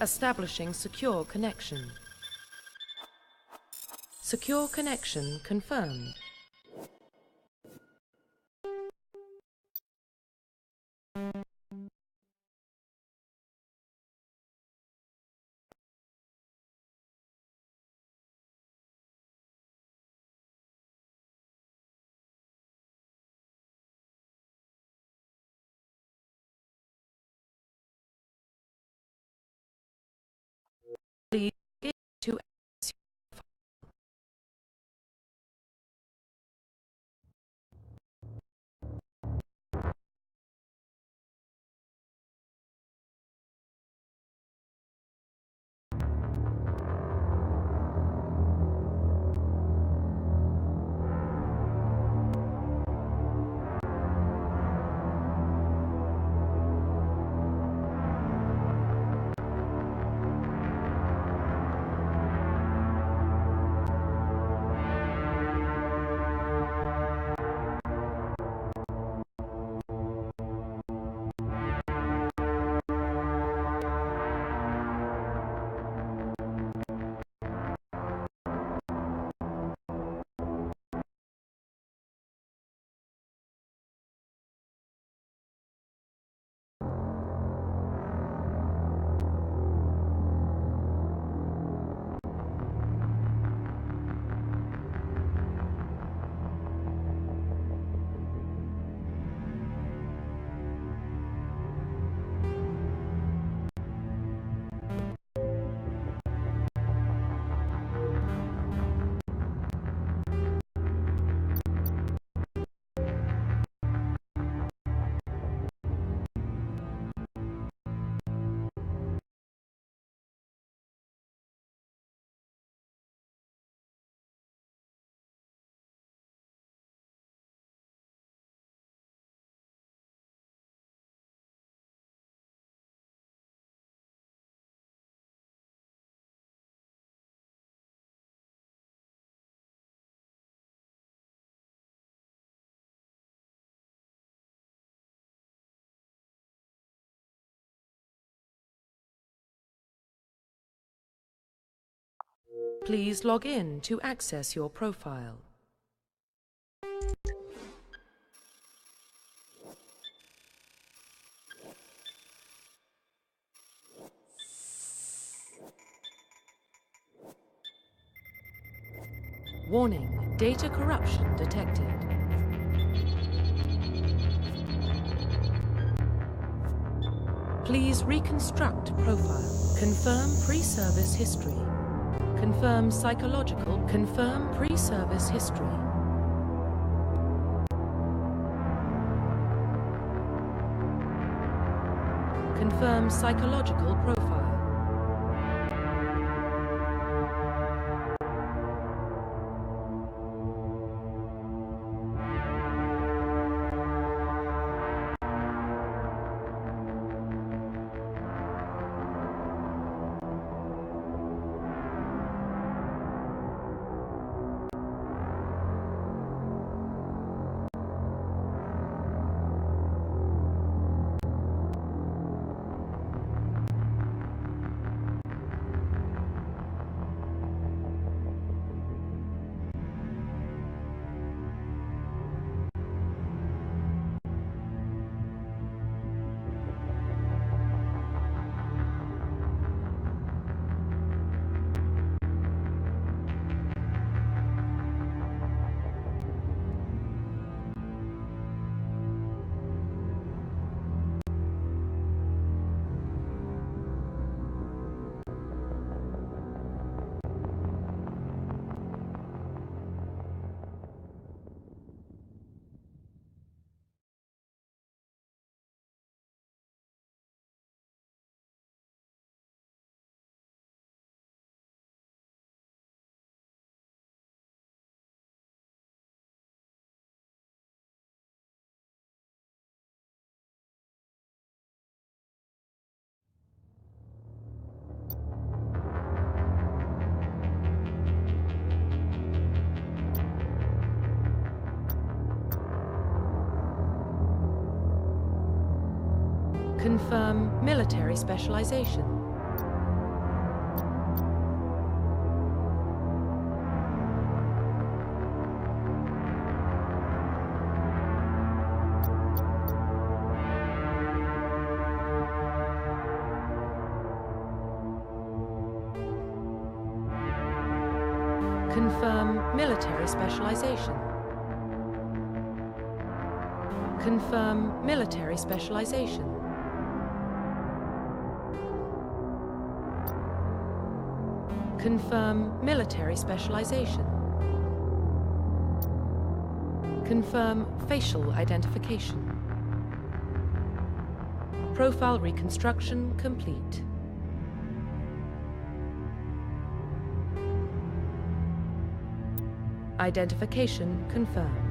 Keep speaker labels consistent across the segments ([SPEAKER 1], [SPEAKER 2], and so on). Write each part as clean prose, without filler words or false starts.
[SPEAKER 1] Establishing secure connection. Secure connection confirmed. Please get to Please log in to access your profile. Warning, data corruption detected. Please reconstruct profile. Confirm pre-service history. Confirm psychological. Confirm pre-service history. Confirm psychological profile. Confirm military specialization. Confirm military specialization. Confirm military specialization. Confirm military specialization. Confirm facial identification. Profile reconstruction complete. Identification confirmed.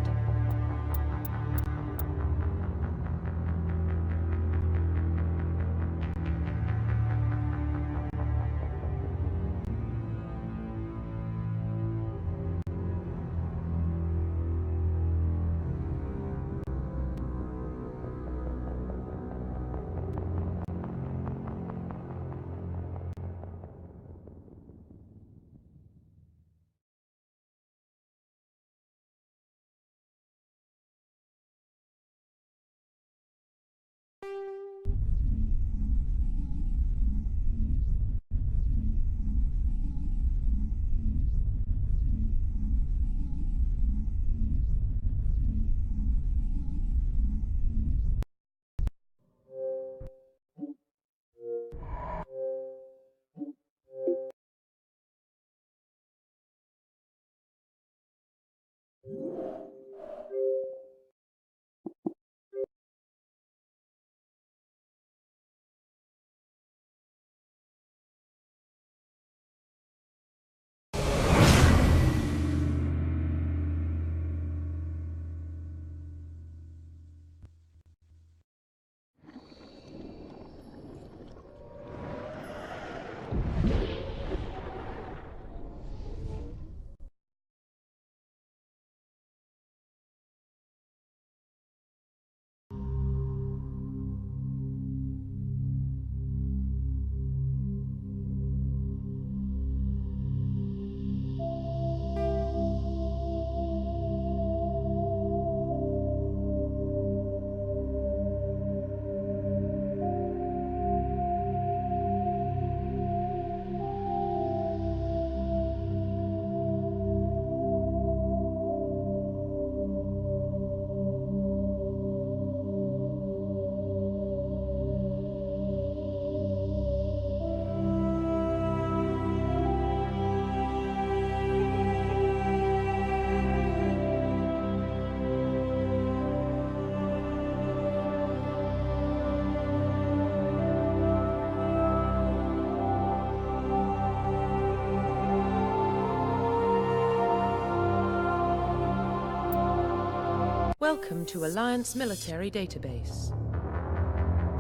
[SPEAKER 1] Welcome to Alliance Military Database.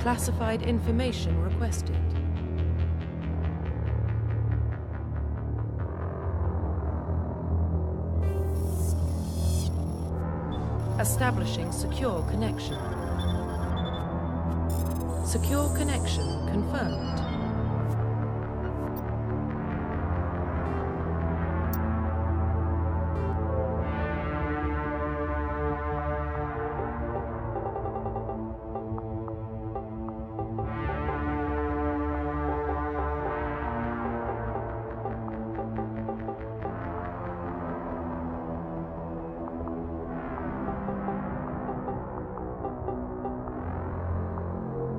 [SPEAKER 1] Classified information requested. Establishing secure connection. Secure connection confirmed.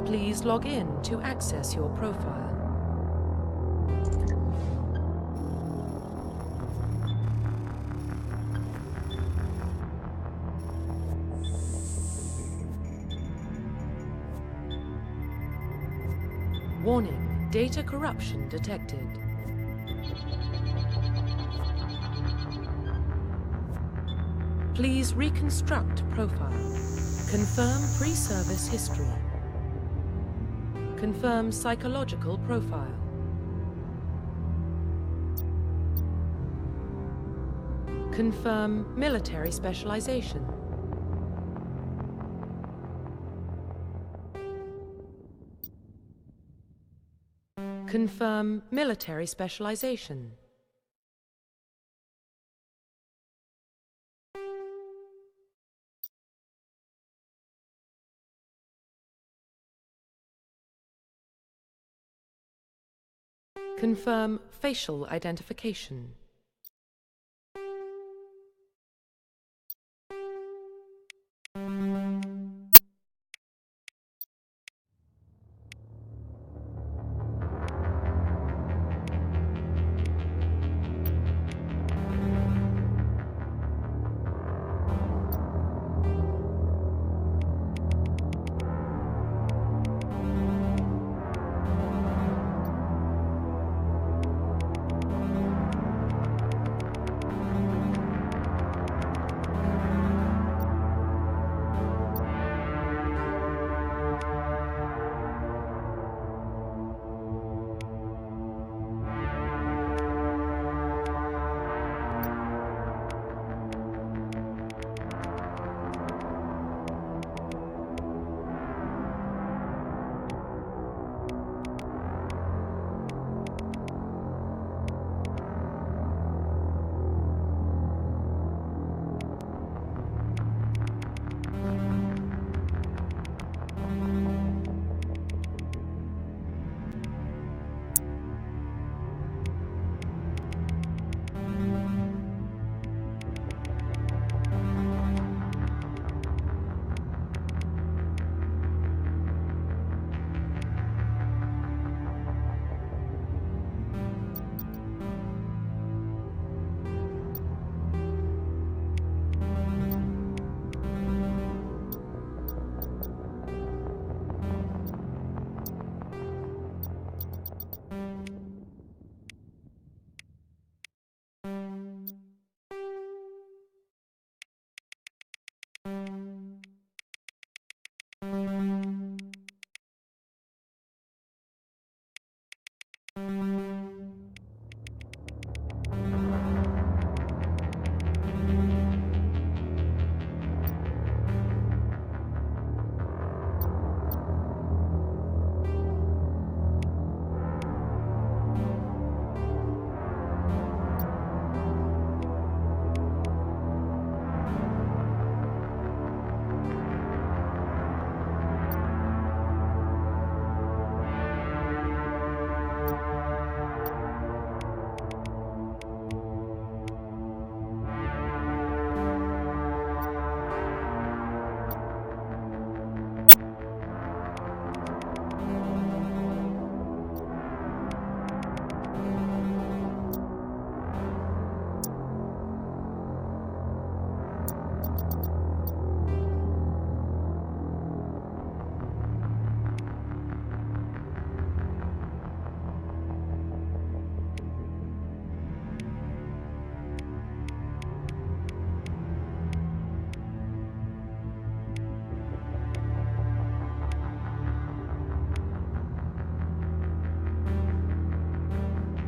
[SPEAKER 1] Please log in to access your profile. Warning, data corruption detected. Please reconstruct profile. Confirm pre-service history. Confirm psychological profile. Confirm military specialization. Confirm military specialization. Confirm facial identification.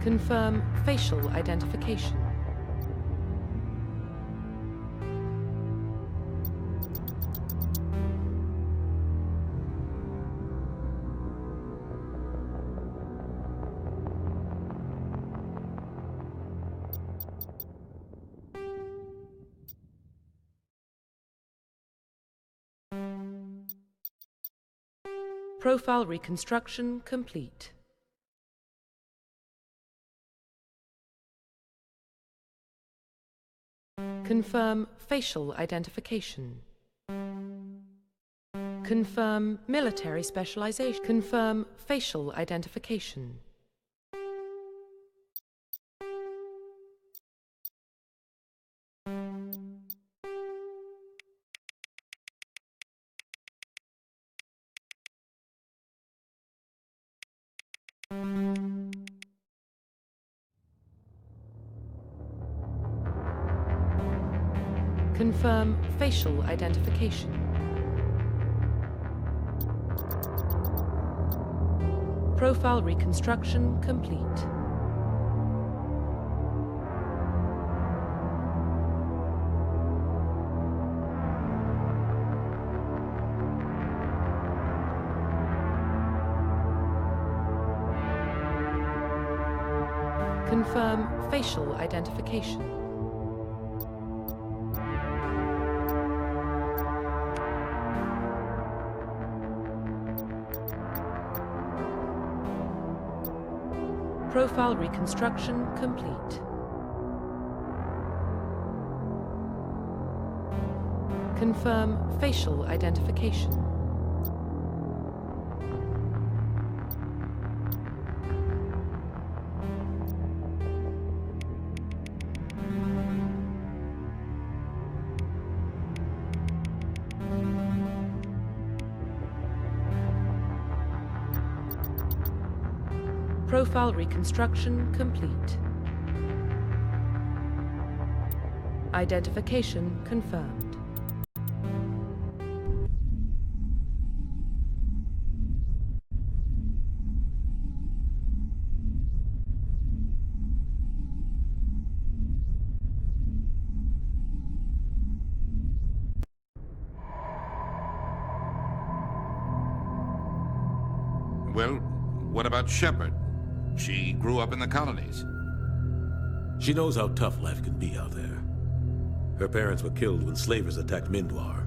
[SPEAKER 1] Confirm facial identification. Profile reconstruction complete. Confirm facial identification. Confirm military specialization. Confirm facial identification. Confirm facial identification. Profile reconstruction complete. Confirm facial identification. Profile reconstruction complete. Confirm facial identification. Profile reconstruction complete. Identification confirmed.
[SPEAKER 2] Well, what about Shepard? She grew up in the colonies.
[SPEAKER 3] She knows how tough life can be out there. Her parents were killed when slavers attacked Mindwar.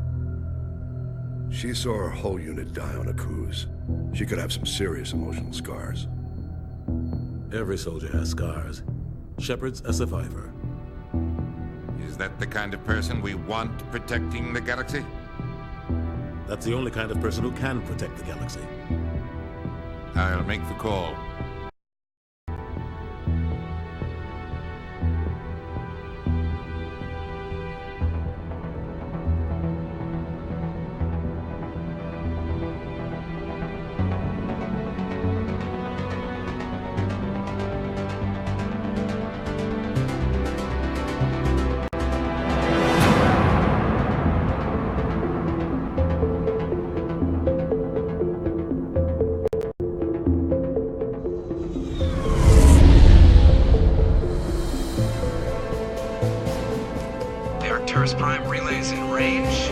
[SPEAKER 4] She saw her whole unit die on a cruise. She could have some serious emotional scars.
[SPEAKER 3] Every soldier has scars. Shepard's a survivor.
[SPEAKER 2] Is that the kind of person we want protecting the galaxy?
[SPEAKER 3] That's the only kind of person who can protect the galaxy.
[SPEAKER 2] I'll make the call.
[SPEAKER 5] Cerberus Prime relays in range.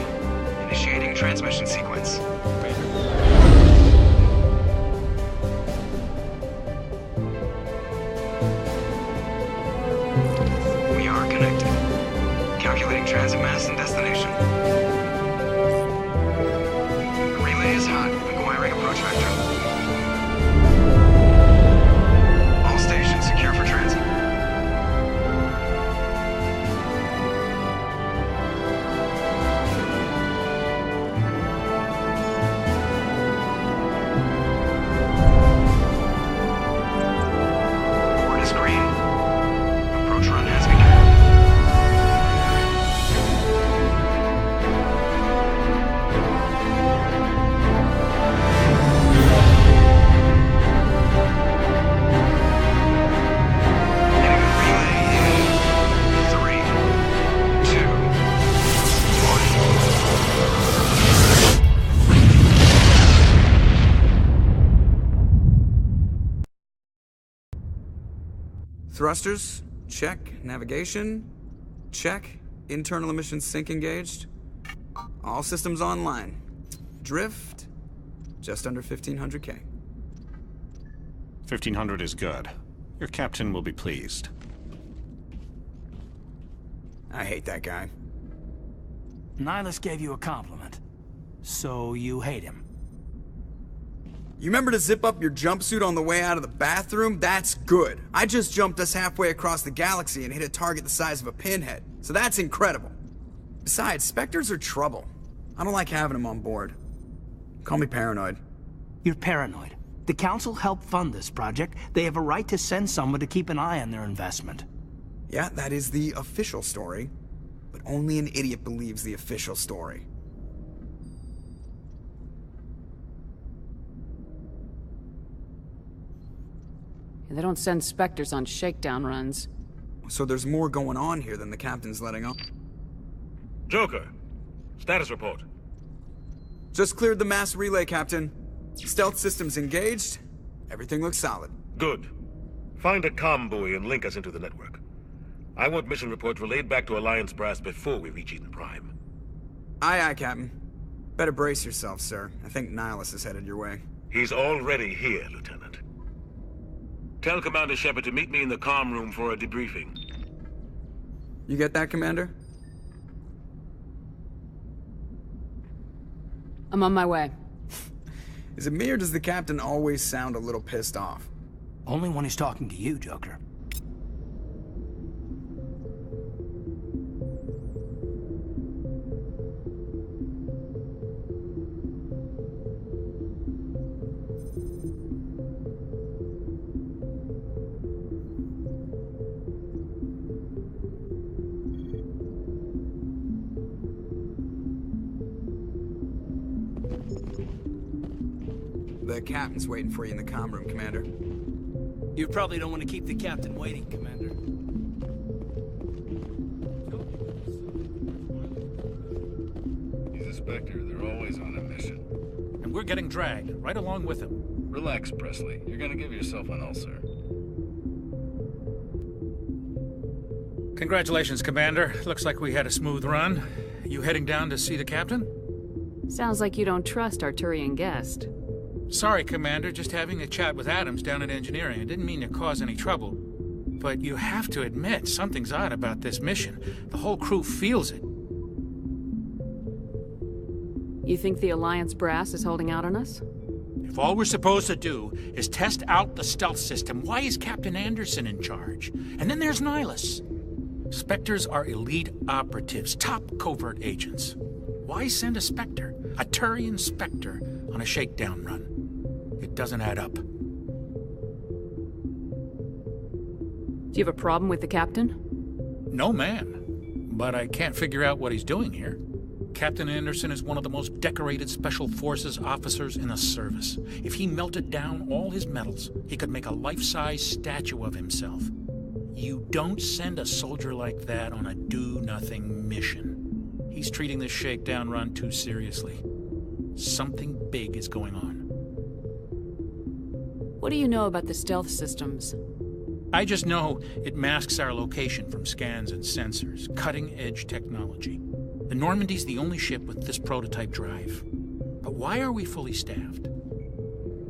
[SPEAKER 5] Initiating transmission sequence. We are connected. Calculating transit mass and destination. The relay is hot. Acquiring approach vector. All stations secure for transit. Board is green. Approach run has begun. Hitting the relay in 3, 2, 1. Thrusters, check. Navigation, check. Internal emissions sync engaged. All systems online. Drift, just under 1500K.
[SPEAKER 6] 1500 is good. Your captain will be pleased.
[SPEAKER 5] I hate that guy.
[SPEAKER 7] Nihilus gave you a compliment. So you hate him.
[SPEAKER 5] You remember to zip up your jumpsuit on the way out of the bathroom? That's good. I just jumped us halfway across the galaxy and hit a target the size of a pinhead. So that's incredible. Besides, Spectres are trouble. I don't like having them on board. Call me paranoid.
[SPEAKER 7] You're paranoid. The Council helped fund this project. They have a right to send someone to keep an eye on their investment.
[SPEAKER 5] Yeah, that is the official story. But only an idiot believes the official story.
[SPEAKER 8] They don't send Spectres on shakedown runs.
[SPEAKER 5] So there's more going on here than the captain's letting on.
[SPEAKER 3] Joker, status report.
[SPEAKER 5] Just cleared the mass relay, Captain. Stealth systems engaged. Everything looks solid.
[SPEAKER 3] Good. Find a comm buoy and link us into the network. I want mission reports relayed back to Alliance Brass before we reach Eden Prime.
[SPEAKER 5] Aye, aye, Captain. Better brace yourself, sir. I think Nihilus is headed your way.
[SPEAKER 3] He's already here, Lieutenant. Tell Commander Shepard to meet me in the comm room for a debriefing.
[SPEAKER 5] You get that, Commander?
[SPEAKER 8] I'm on my way.
[SPEAKER 5] Is it me or does the Captain always sound a little pissed off?
[SPEAKER 7] Only when he's talking to you, Joker.
[SPEAKER 5] The Captain's waiting for you in the comm room, Commander.
[SPEAKER 7] You probably don't want to keep the Captain waiting, Commander.
[SPEAKER 9] He's a Spectre. They're always on a mission.
[SPEAKER 10] And we're getting dragged, right along with him.
[SPEAKER 9] Relax, Presley. You're gonna give yourself an ulcer.
[SPEAKER 10] Congratulations, Commander. Looks like we had a smooth run. You heading down to see the captain?
[SPEAKER 8] Sounds like you don't trust Arturian Guest.
[SPEAKER 10] Sorry, Commander. Just having a chat with Adams down at Engineering. I didn't mean to cause any trouble. But you have to admit, something's odd about this mission. The whole crew feels it.
[SPEAKER 8] You think the Alliance brass is holding out on us?
[SPEAKER 10] If all we're supposed to do is test out the stealth system, why is Captain Anderson in charge? And then there's Nihilus. Spectres are elite operatives, top covert agents. Why send a Spectre, a Turian Spectre, on a shakedown run? It doesn't add up.
[SPEAKER 8] Do you have a problem with the Captain?
[SPEAKER 10] No, man. But I can't figure out what he's doing here. Captain Anderson is one of the most decorated Special Forces officers in the service. If he melted down all his medals, he could make a life-size statue of himself. You don't send a soldier like that on a do-nothing mission. He's treating this shakedown run too seriously. Something big is going on.
[SPEAKER 8] What do you know about the stealth systems?
[SPEAKER 10] I just know it masks our location from scans and sensors. Cutting-edge technology. The Normandy's the only ship with this prototype drive. But why are we fully staffed?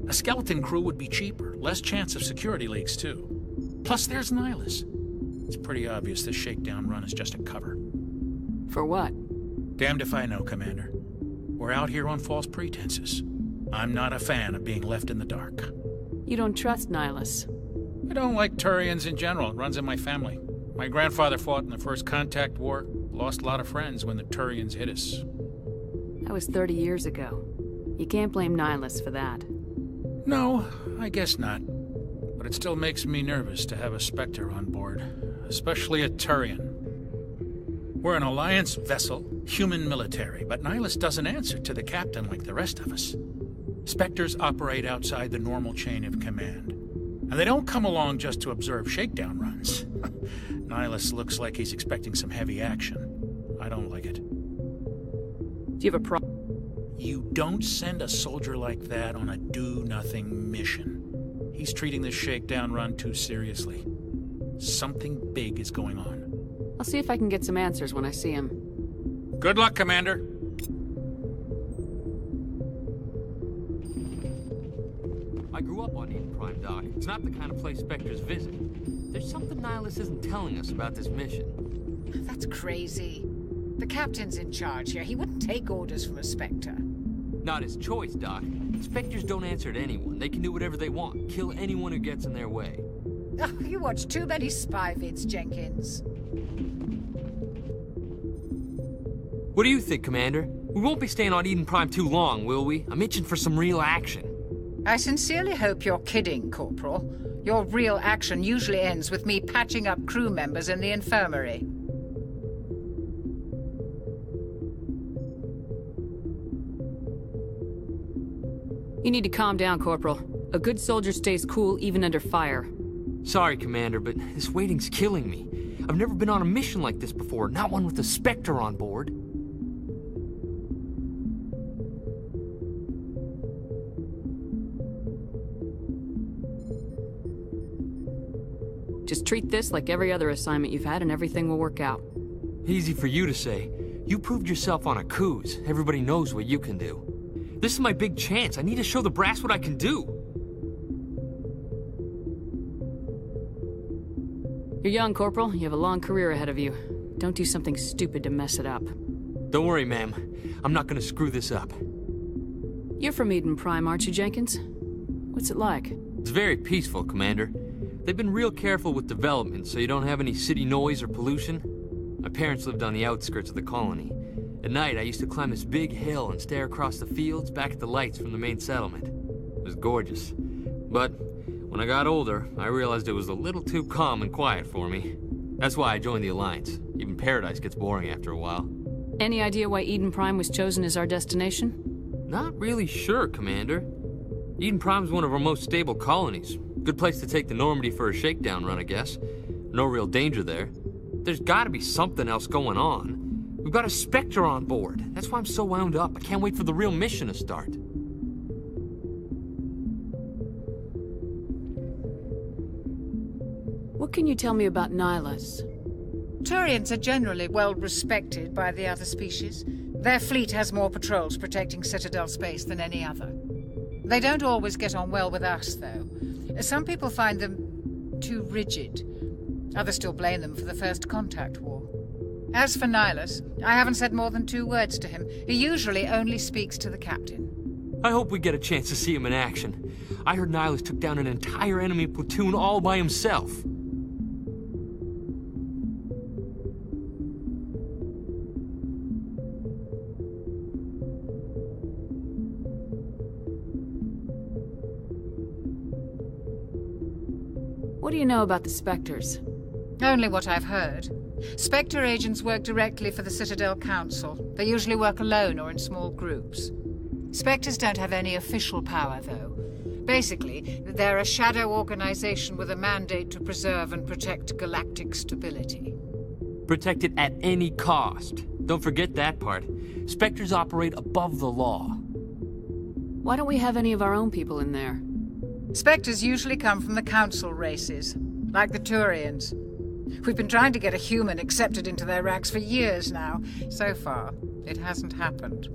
[SPEAKER 10] A skeleton crew would be cheaper, less chance of security leaks, too. Plus, there's Nihilus. It's pretty obvious this shakedown run is just a cover.
[SPEAKER 8] For what?
[SPEAKER 10] Damned if I know, Commander. We're out here on false pretenses. I'm not a fan of being left in the dark.
[SPEAKER 8] You don't trust Nihilus?
[SPEAKER 10] I don't like Turians in general. It runs in my family. My grandfather fought in the First Contact War. Lost a lot of friends when the Turians hit us.
[SPEAKER 8] That was 30 years ago. You can't blame Nihilus for that.
[SPEAKER 10] No, I guess not. But it still makes me nervous to have a Spectre on board. Especially a Turian. We're an Alliance vessel, human military, but Nihilus doesn't answer to the captain like the rest of us. Spectres operate outside the normal chain of command. And they don't come along just to observe shakedown runs. Nihilus looks like he's expecting some heavy action. I don't like it.
[SPEAKER 8] Do you have a problem?
[SPEAKER 10] You don't send a soldier like that on a do-nothing mission. He's treating this shakedown run too seriously. Something big is going on.
[SPEAKER 8] I'll see if I can get some answers when I see him.
[SPEAKER 10] Good luck, Commander.
[SPEAKER 11] I grew up on Eden Prime, Doc. It's not the kind of place Spectres visit. There's something Nihilus isn't telling us about this mission.
[SPEAKER 12] That's crazy. The captain's in charge here. He wouldn't take orders from a Spectre.
[SPEAKER 11] Not his choice, Doc. Spectres don't answer to anyone. They can do whatever they want. Kill anyone who gets in their way.
[SPEAKER 12] Oh, you watch too many spy vids, Jenkins.
[SPEAKER 11] What do you think, Commander? We won't be staying on Eden Prime too long, will we? I'm itching for some real action.
[SPEAKER 12] I sincerely hope you're kidding, Corporal. Your real action usually ends with me patching up crew members in the infirmary.
[SPEAKER 8] You need to calm down, Corporal. A good soldier stays cool even under fire.
[SPEAKER 11] Sorry, Commander, but this waiting's killing me. I've never been on a mission like this before, not one with a Spectre on board.
[SPEAKER 8] Just treat this like every other assignment you've had and everything will work out.
[SPEAKER 11] Easy for you to say. You proved yourself on Akuz. Everybody knows what you can do. This is my big chance. I need to show the brass what I can do.
[SPEAKER 8] You're young, Corporal. You have a long career ahead of you. Don't do something stupid to mess it up.
[SPEAKER 11] Don't worry, ma'am. I'm not gonna screw this up.
[SPEAKER 8] You're from Eden Prime, aren't you, Jenkins? What's it like?
[SPEAKER 11] It's very peaceful, Commander. They've been real careful with development, so you don't have any city noise or pollution. My parents lived on the outskirts of the colony. At night, I used to climb this big hill and stare across the fields back at the lights from the main settlement. It was gorgeous. But when I got older, I realized it was a little too calm and quiet for me. That's why I joined the Alliance. Even Paradise gets boring after a while.
[SPEAKER 8] Any idea why Eden Prime was chosen as our destination?
[SPEAKER 11] Not really sure, Commander. Eden Prime's one of our most stable colonies. Good place to take the Normandy for a shakedown run, I guess. No real danger there. There's gotta be something else going on. We've got a Spectre on board. That's why I'm so wound up. I can't wait for the real mission to start.
[SPEAKER 8] What can you tell me about Nihilus?
[SPEAKER 12] Turians are generally well respected by the other species. Their fleet has more patrols protecting Citadel space than any other. They don't always get on well with us, though. Some people find them too rigid. Others still blame them for the First Contact War. As for Nihilus, I haven't said more than 2 words to him. He usually only speaks to the captain.
[SPEAKER 11] I hope we get a chance to see him in action. I heard Nihilus took down an entire enemy platoon all by himself.
[SPEAKER 8] What do you know about the Spectres?
[SPEAKER 12] Only what I've heard. Spectre agents work directly for the Citadel Council. They usually work alone or in small groups. Spectres don't have any official power, though. Basically, they're a shadow organization with a mandate to preserve and protect galactic stability.
[SPEAKER 11] Protect it at any cost. Don't forget that part. Spectres operate above the law.
[SPEAKER 8] Why don't we have any of our own people in there?
[SPEAKER 12] Spectres usually come from the Council races. like the Turians. We've been trying to get a human accepted into their ranks for years now. So far, it hasn't happened.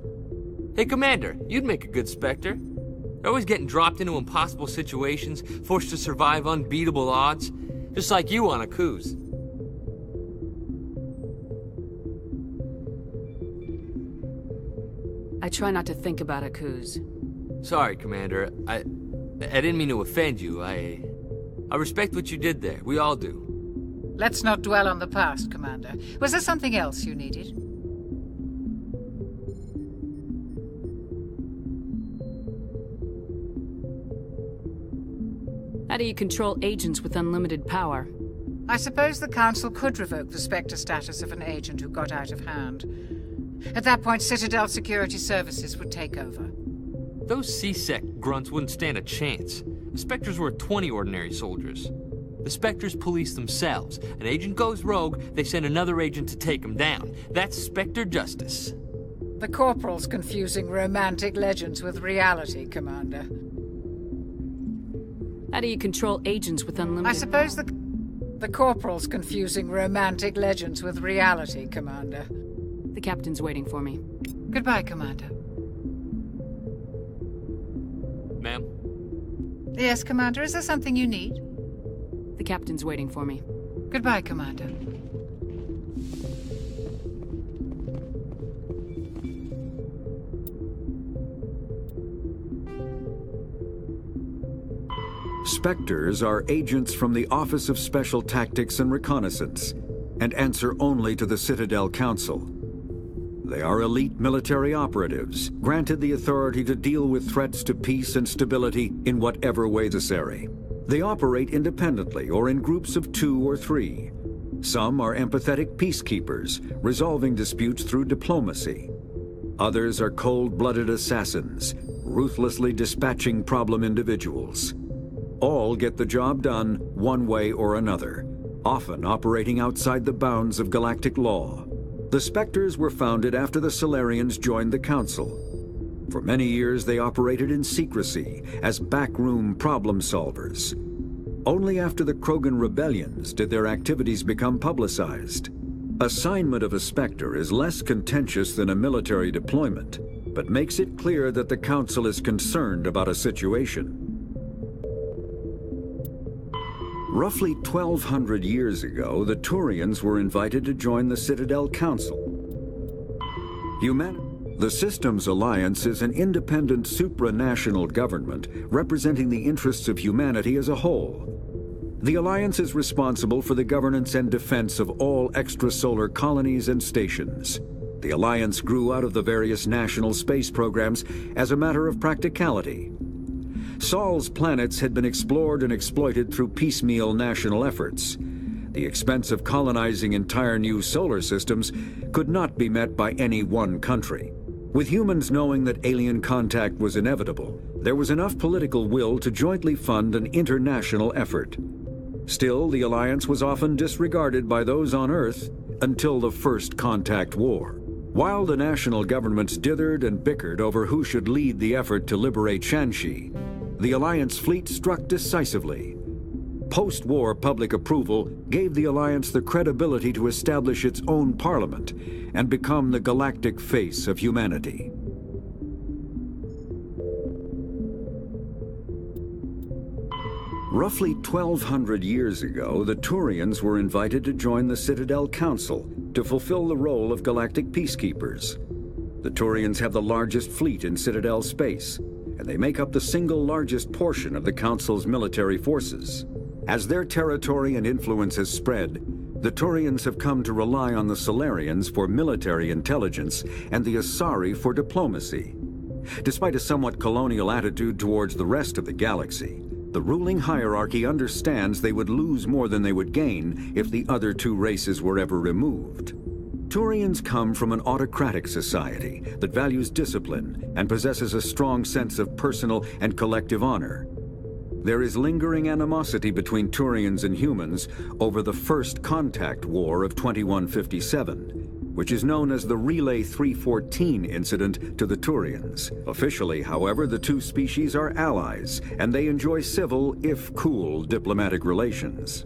[SPEAKER 11] Hey, Commander, you'd make a good Spectre. They're always getting dropped into impossible situations, forced to survive unbeatable odds, just like you on Akuz.
[SPEAKER 8] I try not to think about Akuz.
[SPEAKER 11] Sorry, Commander. I didn't mean to offend you. I respect what you did there. We all do.
[SPEAKER 12] Let's not dwell on the past, Commander. Was there something else you needed?
[SPEAKER 8] How do you control agents with unlimited power?
[SPEAKER 12] I suppose the Council could revoke the Spectre status of an agent who got out of hand. At that point, Citadel Security Services would take over.
[SPEAKER 11] Those C-Sec grunts wouldn't stand a chance. The Spectres were 20 ordinary soldiers. The Spectres police themselves. An agent goes rogue, they send another agent to take him down. That's Spectre justice.
[SPEAKER 12] The Corporal's confusing romantic legends with reality, Commander.
[SPEAKER 8] How do you control agents with unlimited...
[SPEAKER 12] I suppose the Corporal's confusing romantic legends with reality, Commander.
[SPEAKER 8] The captain's waiting for me.
[SPEAKER 12] Goodbye, Commander.
[SPEAKER 11] Ma'am?
[SPEAKER 12] Yes, Commander. Is there something you need?
[SPEAKER 8] The captain's waiting for me.
[SPEAKER 12] Goodbye, Commander.
[SPEAKER 13] Spectres are agents from the Office of Special Tactics and Reconnaissance, and answer only to the Citadel Council. They are elite military operatives, granted the authority to deal with threats to peace and stability in whatever way necessary. They operate independently or in groups of 2 or 3. Some are empathetic peacekeepers, resolving disputes through diplomacy. Others are cold-blooded assassins, ruthlessly dispatching problem individuals. All get the job done one way or another, often operating outside the bounds of galactic law. The Spectres were founded after the Salarians joined the Council. For many years, they operated in secrecy as backroom problem solvers. Only after the Krogan rebellions did their activities become publicized. Assignment of a Spectre is less contentious than a military deployment, but makes it clear that the Council is concerned about a situation. Roughly 1,200 years ago, the Turians were invited to join the Citadel Council. The Systems Alliance is an independent supranational government representing the interests of humanity as a whole. The Alliance is responsible for the governance and defense of all extrasolar colonies and stations. The Alliance grew out of the various national space programs as a matter of practicality. Sol's planets had been explored and exploited through piecemeal national efforts. The expense of colonizing entire new solar systems could not be met by any one country. With humans knowing that alien contact was inevitable, there was enough political will to jointly fund an international effort. Still, the Alliance was often disregarded by those on Earth until the First Contact War. While the national governments dithered and bickered over who should lead the effort to liberate Shanxi, the Alliance fleet struck decisively. Post-war public approval gave the Alliance the credibility to establish its own parliament and become the galactic face of humanity. Roughly 1,200 years ago, the Turians were invited to join the Citadel Council to fulfill the role of galactic peacekeepers. The Turians have the largest fleet in Citadel space, and they make up the single largest portion of the Council's military forces. As their territory and influence has spread, the Turians have come to rely on the Salarians for military intelligence and the Asari for diplomacy. Despite a somewhat colonial attitude towards the rest of the galaxy, the ruling hierarchy understands they would lose more than they would gain if the other 2 races were ever removed. Turians come from an autocratic society that values discipline and possesses a strong sense of personal and collective honor. There is lingering animosity between Turians and humans over the First Contact War of 2157, which is known as the Relay 314 incident to the Turians. Officially, however, the 2 species are allies, and they enjoy civil, if cool, diplomatic relations.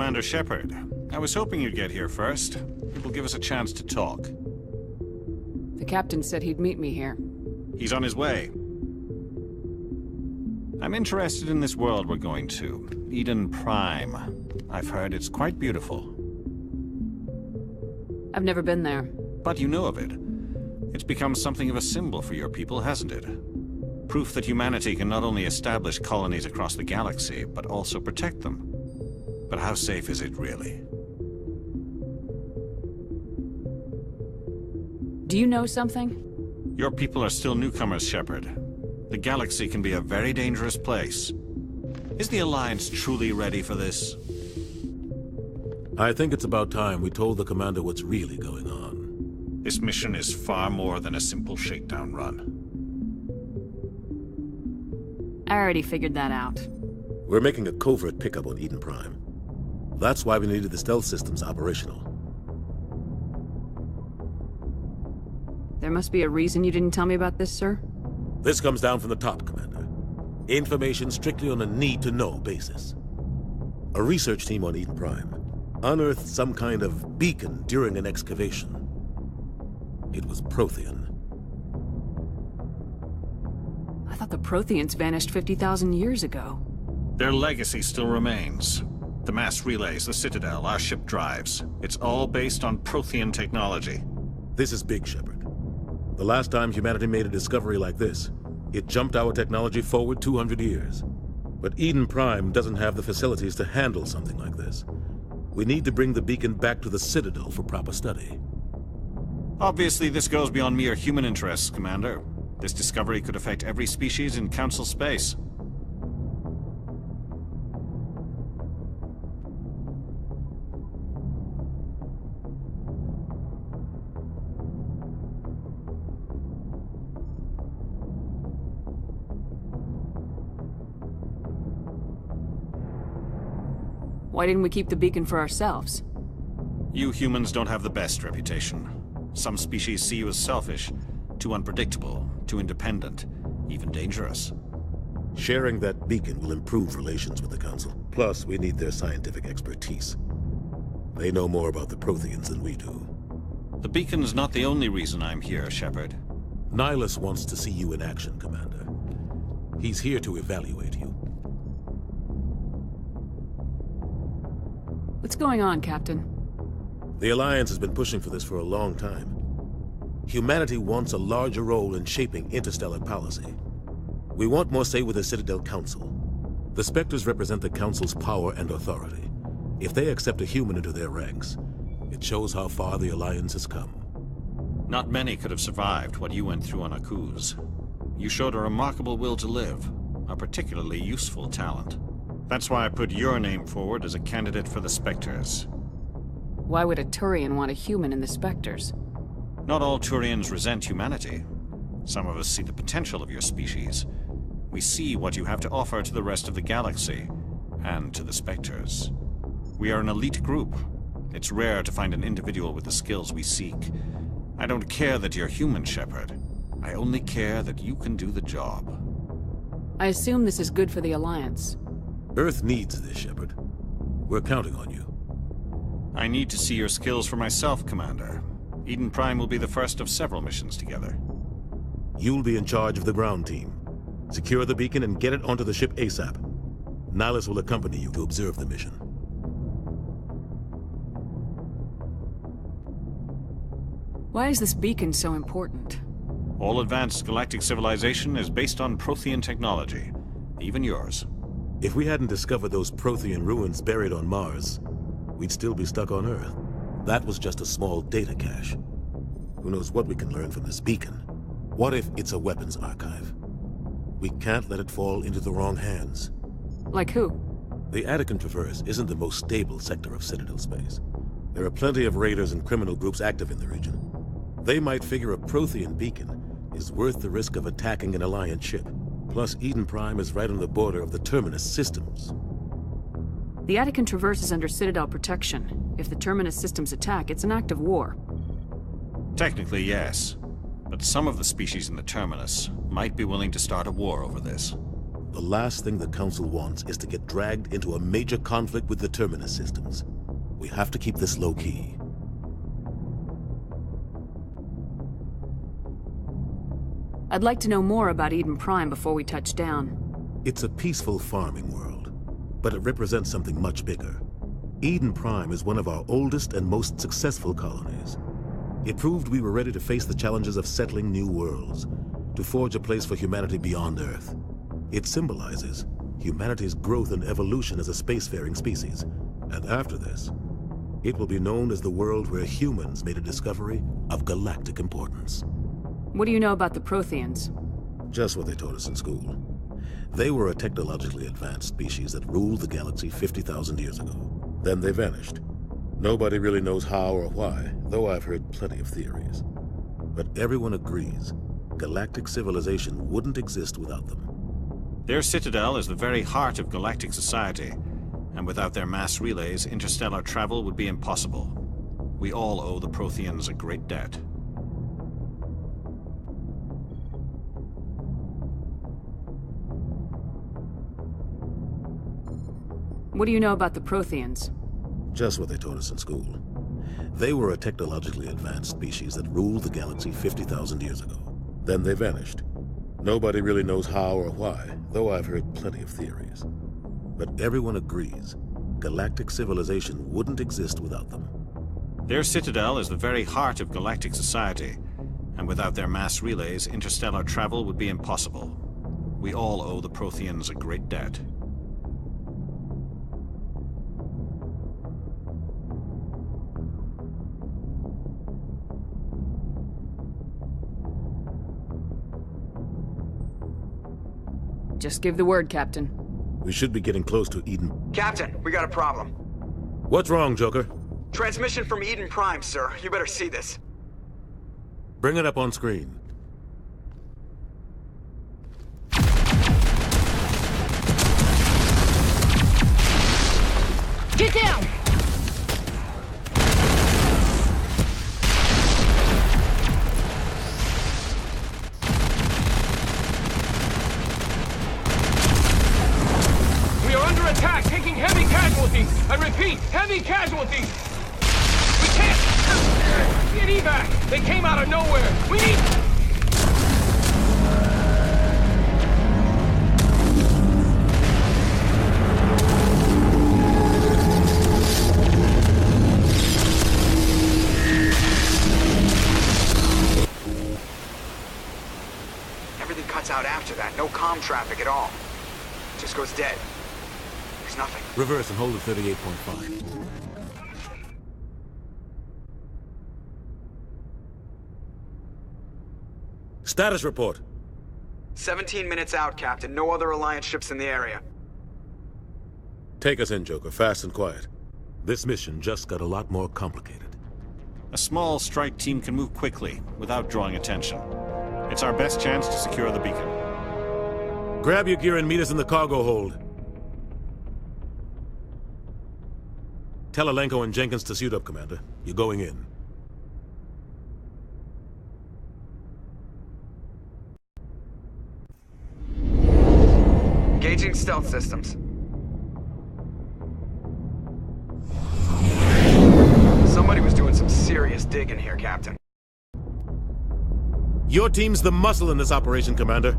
[SPEAKER 6] Commander Shepard. I was hoping you'd get here first. It will give us a chance to talk.
[SPEAKER 8] The captain said he'd meet me here.
[SPEAKER 6] He's on his way. I'm interested in this world we're going to, Eden Prime. I've heard it's quite beautiful.
[SPEAKER 8] I've never been there.
[SPEAKER 6] But you know of it. It's become something of a symbol for your people, hasn't it? Proof that humanity can not only establish colonies across the galaxy, but also protect them. But how safe is it, really?
[SPEAKER 8] Do you know something?
[SPEAKER 6] Your people are still newcomers, Shepard. The galaxy can be a very dangerous place. Is the Alliance truly ready for this?
[SPEAKER 14] I think it's about time we told the Commander what's really going on.
[SPEAKER 6] This mission is far more than a simple shakedown run.
[SPEAKER 8] I already figured that out.
[SPEAKER 14] We're making a covert pickup on Eden Prime. That's why we needed the stealth systems operational.
[SPEAKER 8] There must be a reason you didn't tell me about this, sir?
[SPEAKER 14] This comes down from the top, Commander. Information strictly on a need-to-know basis. A research team on Eden Prime unearthed some kind of beacon during an excavation. It was Prothean.
[SPEAKER 8] I thought the Protheans vanished 50,000 years ago.
[SPEAKER 6] Their legacy still remains. The mass relays, the Citadel, our ship drives. It's all based on Prothean technology.
[SPEAKER 14] This is big, Shepard. The last time humanity made a discovery like this, it jumped our technology forward 200 years. But Eden Prime doesn't have the facilities to handle something like this. We need to bring the beacon back to the Citadel for proper study.
[SPEAKER 6] Obviously, this goes beyond mere human interests, Commander. This discovery could affect every species in Council space.
[SPEAKER 8] Why didn't we keep the beacon for ourselves?
[SPEAKER 6] You humans don't have the best reputation. Some species see you as selfish, too unpredictable, too independent, even dangerous.
[SPEAKER 14] Sharing that beacon will improve relations with the Council. Plus, we need their scientific expertise. They know more about the Protheans than we do.
[SPEAKER 6] The beacon's not the only reason I'm here, Shepard.
[SPEAKER 14] Nihilus wants to see you in action, Commander. He's here to evaluate you.
[SPEAKER 8] What's going on, Captain?
[SPEAKER 14] The Alliance has been pushing for this for a long time. Humanity wants a larger role in shaping interstellar policy. We want more say with the Citadel Council. The Spectres represent the Council's power and authority. If they accept a human into their ranks, it shows how far the Alliance has come.
[SPEAKER 6] Not many could have survived what you went through on Akuz. You showed a remarkable will to live, a particularly useful talent. That's why I put your name forward as a candidate for the Spectres.
[SPEAKER 8] Why would a Turian want a human in the Spectres?
[SPEAKER 6] Not all Turians resent humanity. Some of us see the potential of your species. We see what you have to offer to the rest of the galaxy, and to the Spectres. We are an elite group. It's rare to find an individual with the skills we seek. I don't care that you're human, Shepard. I only care that you can do the job.
[SPEAKER 8] I assume this is good for the Alliance.
[SPEAKER 14] Earth needs this, Shepard. We're counting on you.
[SPEAKER 6] I need to see your skills for myself, Commander. Eden Prime will be the first of several missions together.
[SPEAKER 14] You'll be in charge of the ground team. Secure the beacon and get it onto the ship ASAP. Nihilus will accompany you to observe the mission.
[SPEAKER 8] Why is this beacon so important?
[SPEAKER 6] All advanced galactic civilization is based on Prothean technology. Even yours.
[SPEAKER 14] If we hadn't discovered those Prothean ruins buried on Mars, we'd still be stuck on Earth. That was just a small data cache. Who knows what we can learn from this beacon? What if it's a weapons archive? We can't let it fall into the wrong hands.
[SPEAKER 8] Like who?
[SPEAKER 14] The Attican Traverse isn't the most stable sector of Citadel space. There are plenty of raiders and criminal groups active in the region. They might figure a Prothean beacon is worth the risk of attacking an Alliance ship. Plus, Eden Prime is right on the border of the Terminus systems.
[SPEAKER 8] The Attican Traverse is under Citadel protection. If the Terminus systems attack, it's an act of war.
[SPEAKER 6] Technically, yes. But some of the species in the Terminus might be willing to start a war over this.
[SPEAKER 14] The last thing the Council wants is to get dragged into a major conflict with the Terminus systems. We have to keep this low-key.
[SPEAKER 8] I'd like to know more about Eden Prime before we touch down.
[SPEAKER 14] It's a peaceful farming world, but it represents something much bigger. Eden Prime is one of our oldest and most successful colonies. It proved we were ready to face the challenges of settling new worlds, to forge a place for humanity beyond Earth. It symbolizes humanity's growth and evolution as a spacefaring species. And after this, it will be known as the world where humans made a discovery of galactic importance.
[SPEAKER 8] What do you know about the Protheans?
[SPEAKER 14] Just what they taught us in school. They were a technologically advanced species that ruled the galaxy 50,000 years ago. Then they vanished. Nobody really knows how or why, though I've heard plenty of theories. But everyone agrees galactic civilization wouldn't exist without them.
[SPEAKER 6] Their citadel is the very heart of galactic society, and without their mass relays, interstellar travel would be impossible. We all owe the Protheans a great debt.
[SPEAKER 8] What do you know about the Protheans?
[SPEAKER 14] Just what they taught us in school. They were a technologically advanced species that ruled the galaxy 50,000 years ago. Then they vanished. Nobody really knows how or why, though I've heard plenty of theories. But everyone agrees galactic civilization wouldn't exist without them.
[SPEAKER 6] Their citadel is the very heart of galactic society, and without their mass relays, interstellar travel would be impossible. We all owe the Protheans a great debt.
[SPEAKER 8] Just give the word, Captain.
[SPEAKER 14] We should be getting close to Eden.
[SPEAKER 5] Captain, we got a problem.
[SPEAKER 14] What's wrong, Joker?
[SPEAKER 5] Transmission from Eden Prime, sir. You better see this.
[SPEAKER 14] Bring it up on screen.
[SPEAKER 15] Get down!
[SPEAKER 16] We are under attack, taking heavy casualties. I repeat, heavy casualties. We can't get evac. They came out of nowhere. We need...
[SPEAKER 5] Everything cuts out after that. No comm traffic at all. Just goes dead. There's nothing.
[SPEAKER 14] Reverse and hold at 38.5. Status report.
[SPEAKER 5] 17 minutes out, Captain. No other Alliance ships in the area.
[SPEAKER 14] Take us in, Joker, fast and quiet. This mission just got a lot more complicated.
[SPEAKER 6] A small strike team can move quickly, without drawing attention. It's our best chance to secure the beacon.
[SPEAKER 14] Grab your gear and meet us in the cargo hold. Tell Alenko and Jenkins to suit up, Commander. You're going in.
[SPEAKER 5] Engaging stealth systems. Somebody was doing some serious digging here, Captain.
[SPEAKER 14] Your team's the muscle in this operation, Commander.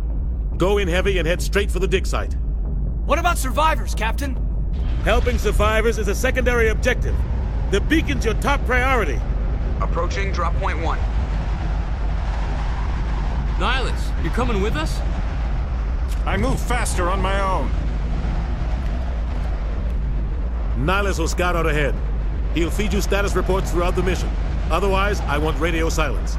[SPEAKER 14] Go in heavy and head straight for the dig site.
[SPEAKER 7] What about survivors, Captain?
[SPEAKER 14] Helping survivors is a secondary objective. The beacon's your top priority.
[SPEAKER 5] Approaching drop point 1.
[SPEAKER 11] Nihilus, you coming with us?
[SPEAKER 6] I move faster on my own.
[SPEAKER 14] Nihilus will scout out ahead. He'll feed you status reports throughout the mission. Otherwise, I want radio silence.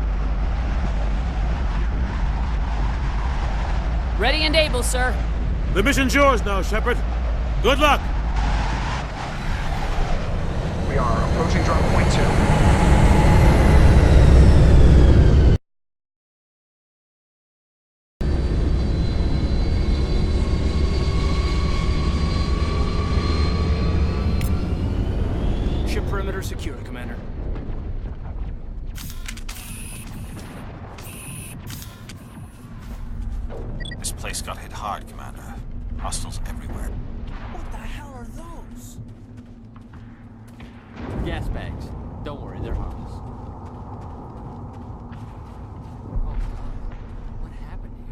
[SPEAKER 8] Ready and able, sir.
[SPEAKER 14] The mission's yours now, Shepard. Good luck!
[SPEAKER 5] We are approaching drop point 2.
[SPEAKER 7] Ship perimeter secure, Commander.
[SPEAKER 6] This place got hit hard, Commander. Hostiles everywhere.
[SPEAKER 7] What the hell are those?
[SPEAKER 11] Gas bags. Don't worry, they're harmless. Oh, what happened here?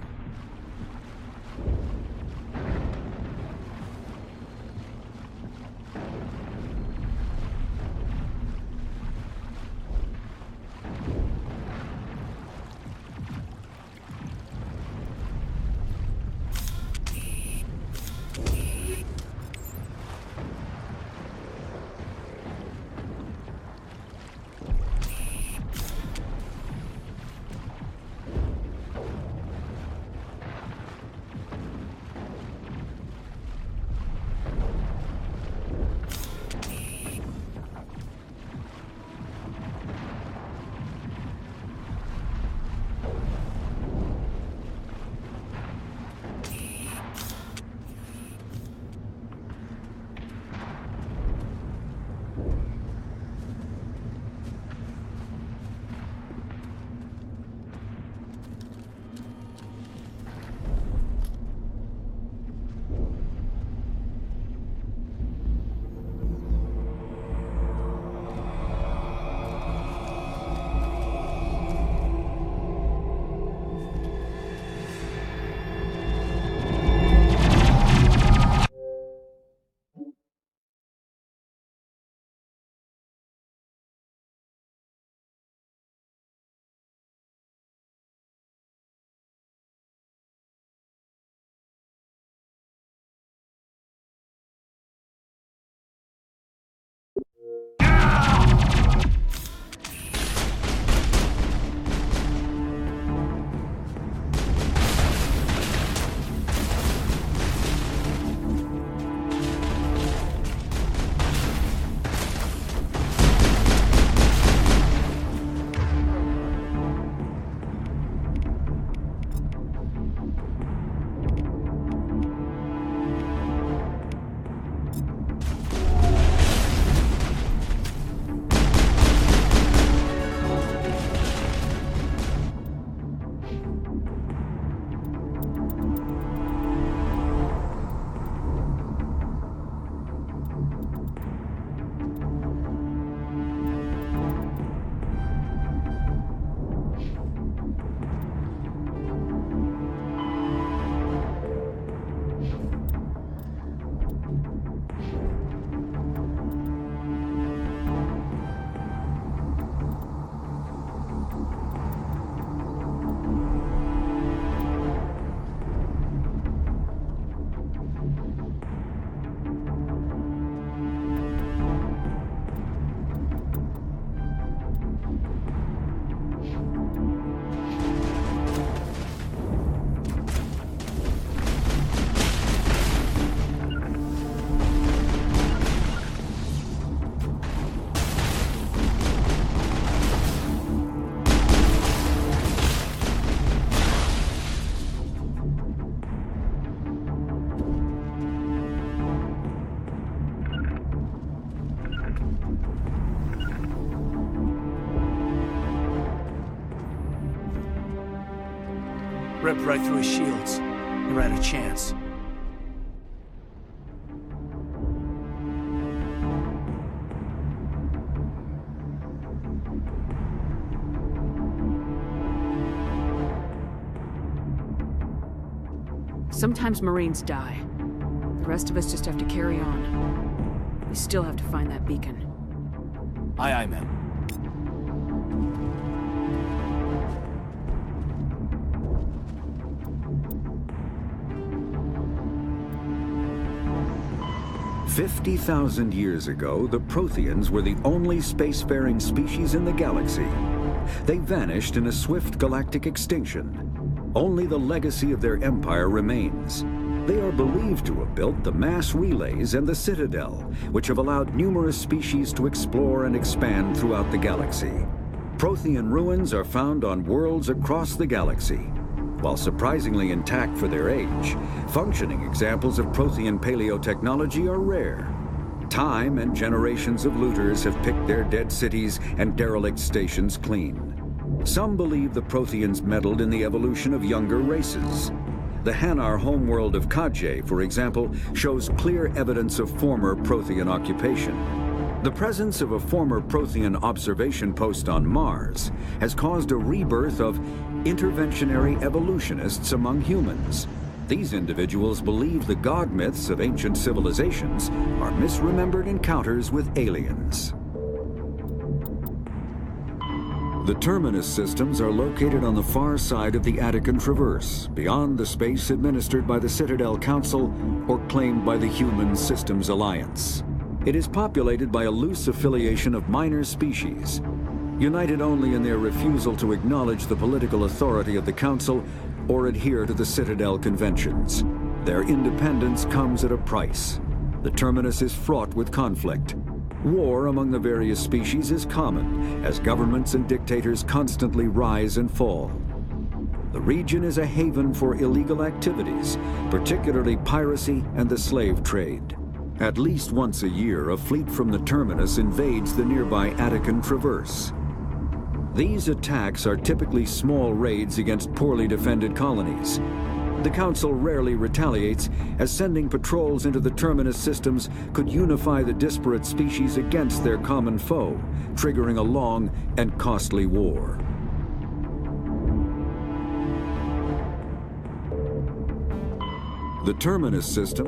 [SPEAKER 7] Ripped right through his shields. Never had a chance.
[SPEAKER 8] Sometimes Marines die. The rest of us just have to carry on. We still have to find that beacon.
[SPEAKER 7] Aye, aye, ma'am.
[SPEAKER 13] 50,000 years ago, the Protheans were the only spacefaring species in the galaxy. They vanished in a swift galactic extinction. Only the legacy of their empire remains. They are believed to have built the mass relays and the Citadel, which have allowed numerous species to explore and expand throughout the galaxy. Prothean ruins are found on worlds across the galaxy. While surprisingly intact for their age, functioning examples of Prothean paleotechnology are rare. Time and generations of looters have picked their dead cities and derelict stations clean. Some believe the Protheans meddled in the evolution of younger races. The Hanar homeworld of Kaje, for example, shows clear evidence of former Prothean occupation. The presence of a former Prothean observation post on Mars has caused a rebirth of interventionary evolutionists among humans. These individuals believe the god myths of ancient civilizations are misremembered encounters with aliens. The Terminus systems are located on the far side of the Attican Traverse, beyond the space administered by the Citadel Council or claimed by the Human Systems Alliance. It is populated by a loose affiliation of minor species, united only in their refusal to acknowledge the political authority of the Council or adhere to the Citadel conventions. Their independence comes at a price. The Terminus is fraught with conflict. War among the various species is common, as governments and dictators constantly rise and fall. The region is a haven for illegal activities, particularly piracy and the slave trade. At least once a year, a fleet from the Terminus invades the nearby Attican Traverse. These attacks are typically small raids against poorly defended colonies. The Council rarely retaliates, as sending patrols into the Terminus systems could unify the disparate species against their common foe, triggering a long and costly war. The Terminus system.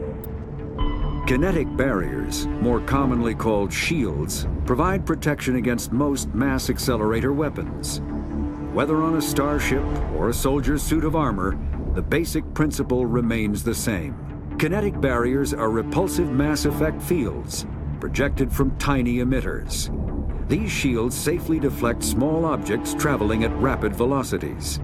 [SPEAKER 13] Kinetic barriers, more commonly called shields, provide protection against most mass accelerator weapons. Whether on a starship or a soldier's suit of armor, the basic principle remains the same. Kinetic barriers are repulsive mass effect fields, projected from tiny emitters. These shields safely deflect small objects traveling at rapid velocities.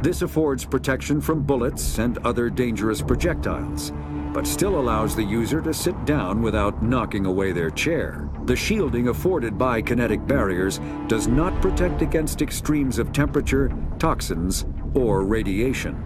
[SPEAKER 13] This affords protection from bullets and other dangerous projectiles, but still allows the user to sit down without knocking away their chair. The shielding afforded by kinetic barriers does not protect against extremes of temperature, toxins, or radiation.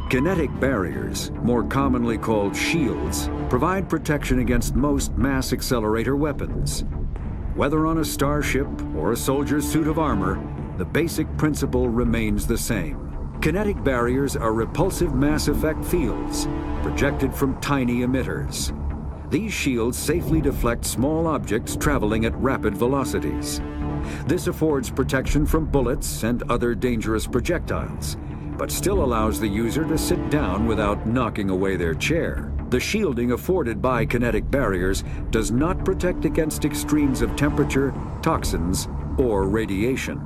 [SPEAKER 13] Kinetic barriers, more commonly called shields, provide protection against most mass accelerator weapons. Whether on a starship or a soldier's suit of armor, the basic principle remains the same. Kinetic barriers are repulsive mass effect fields, projected from tiny emitters. These shields safely deflect small objects traveling at rapid velocities. This affords protection from bullets and other dangerous projectiles, but still allows the user to sit down without knocking away their chair. The shielding afforded by kinetic barriers does not protect against extremes of temperature, toxins, or radiation.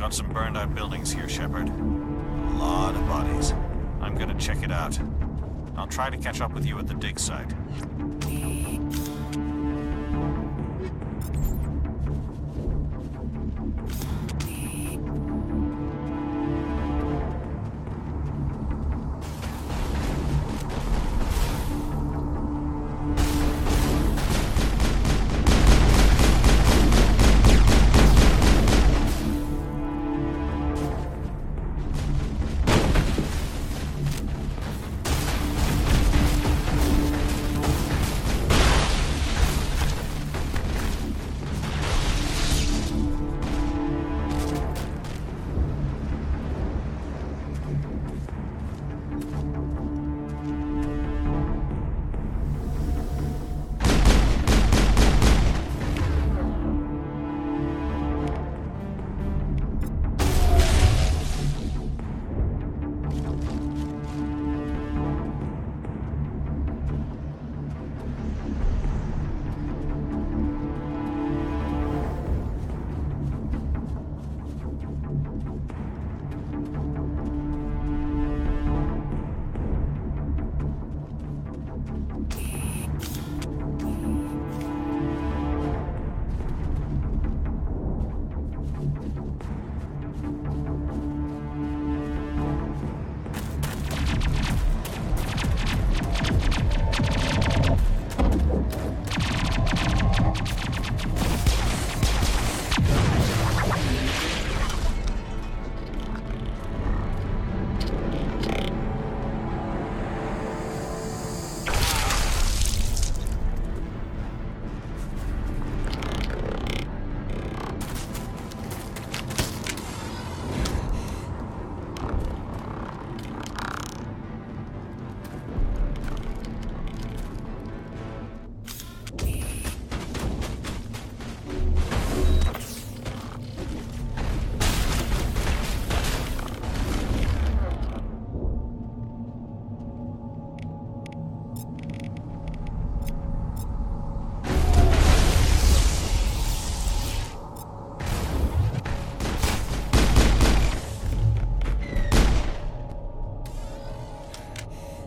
[SPEAKER 6] Got some burned out buildings here, Shepard. A lot of bodies. I'm gonna check it out. I'll try to catch up with you at the dig site.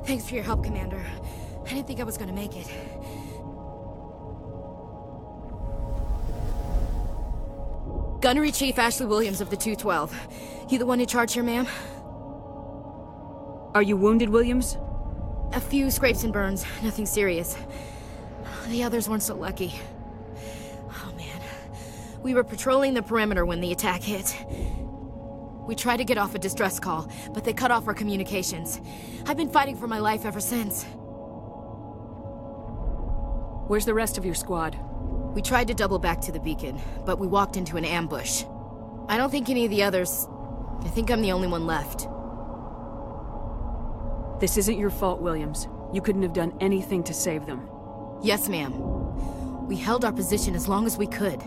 [SPEAKER 15] Thanks for your help, Commander. I didn't think I was gonna make it. Gunnery Chief Ashley Williams of the 212. You the one in charge here, ma'am?
[SPEAKER 8] Are you wounded, Williams?
[SPEAKER 15] A few scrapes and burns, nothing serious. The others weren't so lucky. Oh man. We were patrolling the perimeter when the attack hit. We tried to get off a distress call, but they cut off our communications. I've been fighting for my life ever since.
[SPEAKER 8] Where's the rest of your squad?
[SPEAKER 15] We tried to double back to the beacon, but we walked into an ambush. I don't think any of the others... I think I'm the only one left.
[SPEAKER 8] This isn't your fault, Williams. You couldn't have done anything to save them.
[SPEAKER 15] Yes, ma'am. We held our position as long as we could,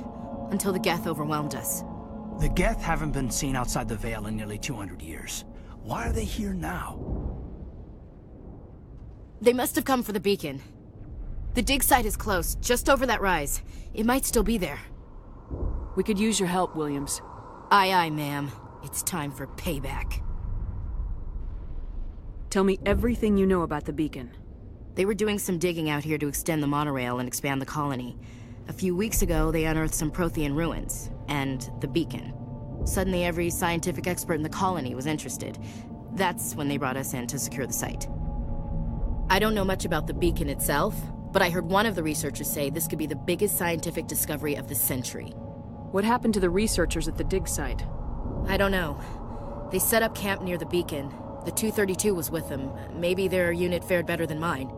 [SPEAKER 15] until the Geth overwhelmed us.
[SPEAKER 7] The Geth haven't been seen outside the Veil in nearly 200 years. Why are they here now?
[SPEAKER 15] They must have come for the beacon. The dig site is close, just over that rise. It might still be there.
[SPEAKER 8] We could use your help, Williams.
[SPEAKER 15] Aye, aye, ma'am. It's time for payback.
[SPEAKER 8] Tell me everything you know about the beacon.
[SPEAKER 15] They were doing some digging out here to extend the monorail and expand the colony. A few weeks ago, they unearthed some Prothean ruins, and the beacon. Suddenly, every scientific expert in the colony was interested. That's when they brought us in to secure the site. I don't know much about the beacon itself, but I heard one of the researchers say this could be the biggest scientific discovery of the century.
[SPEAKER 8] What happened to the researchers at the dig site?
[SPEAKER 15] I don't know. They set up camp near the beacon. The 232 was with them. Maybe their unit fared better than mine.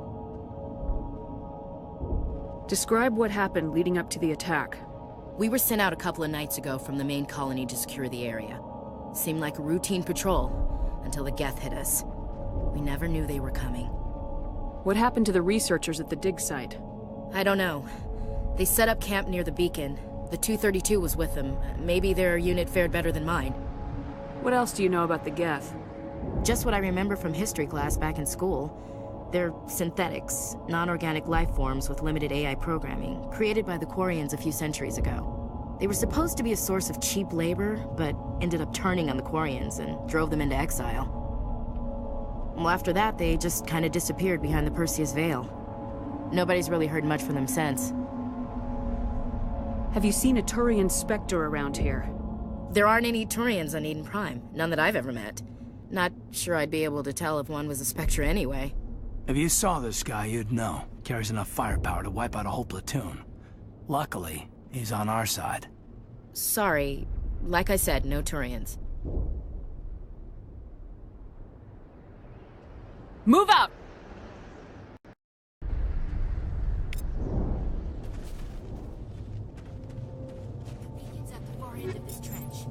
[SPEAKER 8] Describe what happened leading up to the attack.
[SPEAKER 15] We were sent out a couple of nights ago from the main colony to secure the area. Seemed like a routine patrol, until the Geth hit us. We never knew they were coming.
[SPEAKER 8] What happened to the researchers at the dig site?
[SPEAKER 15] I don't know. They set up camp near the beacon. The 232 was with them. Maybe their unit fared better than mine.
[SPEAKER 8] What else do you know about the Geth?
[SPEAKER 15] Just what I remember from history class back in school. They're synthetics, non-organic life forms with limited AI programming, created by the Quarians a few centuries ago. They were supposed to be a source of cheap labor, but ended up turning on the Quarians and drove them into exile. Well, after that, they just kind of disappeared behind the Perseus Veil. Nobody's really heard much from them since.
[SPEAKER 8] Have you seen a Turian Spectre around here?
[SPEAKER 15] There aren't any Turians on Eden Prime, none that I've ever met. Not sure I'd be able to tell if one was a Spectre anyway.
[SPEAKER 7] If you saw this guy, you'd know. Carries enough firepower to wipe out a whole platoon. Luckily, he's on our side.
[SPEAKER 15] Sorry. Like I said, no Turians.
[SPEAKER 8] Move out!
[SPEAKER 15] The beacon's at the far end of this trench.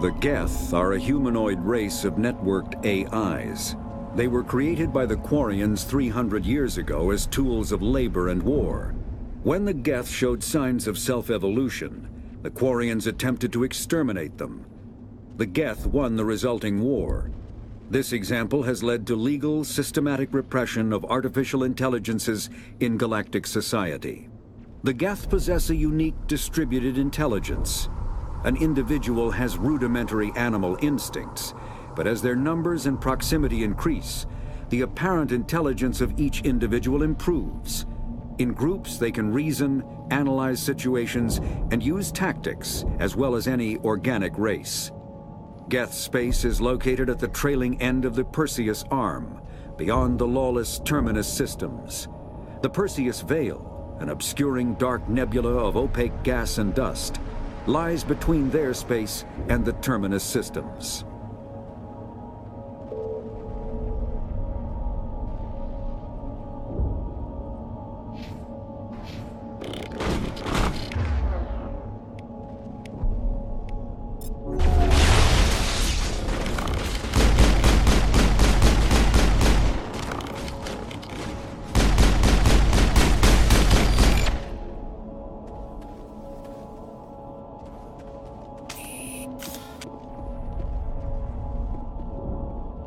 [SPEAKER 13] The Geth are a humanoid race of networked AIs. They were created by the Quarians 300 years ago as tools of labor and war. When the Geth showed signs of self-evolution, the Quarians attempted to exterminate them. The Geth won the resulting war. This example has led to legal, systematic repression of artificial intelligences in galactic society. The Geth possess a unique distributed intelligence. An individual has rudimentary animal instincts, but as their numbers and proximity increase, the apparent intelligence of each individual improves. In groups, they can reason, analyze situations, and use tactics, as well as any organic race. Geth space is located at the trailing end of the Perseus Arm, beyond the lawless Terminus systems. The Perseus Veil, an obscuring dark nebula of opaque gas and dust, lies between their space and the Terminus systems.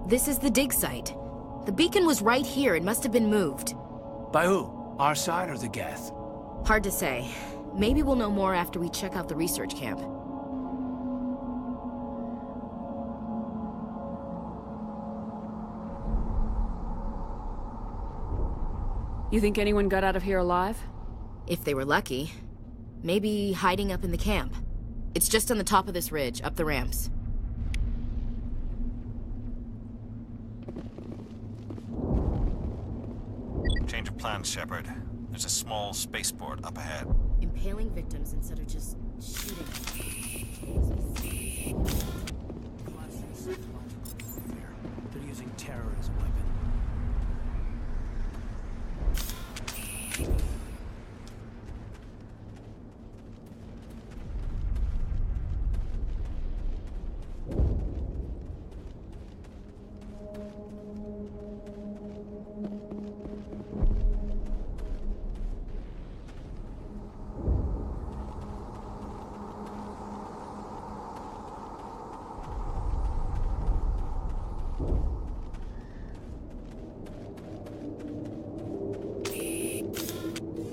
[SPEAKER 15] This is the dig site. The beacon was right here. It must have been moved.
[SPEAKER 7] By who? Our side or the Geth?
[SPEAKER 15] Hard to say. Maybe we'll know more after we check out the research camp.
[SPEAKER 8] You think anyone got out of here alive?
[SPEAKER 15] If they were lucky. Maybe hiding up in the camp. It's just on the top of this ridge, up the ramps.
[SPEAKER 6] Change of plans, Shepard. There's a small spaceport up ahead.
[SPEAKER 15] Impaling victims instead of just shooting them.
[SPEAKER 7] They're using terror as a weapon.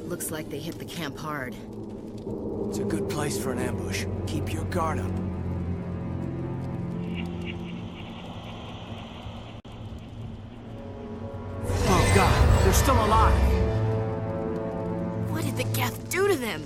[SPEAKER 15] Looks like they hit the camp hard.
[SPEAKER 7] It's a good place for an ambush. Keep your guard up. still alive.
[SPEAKER 15] What did the Geth do to them?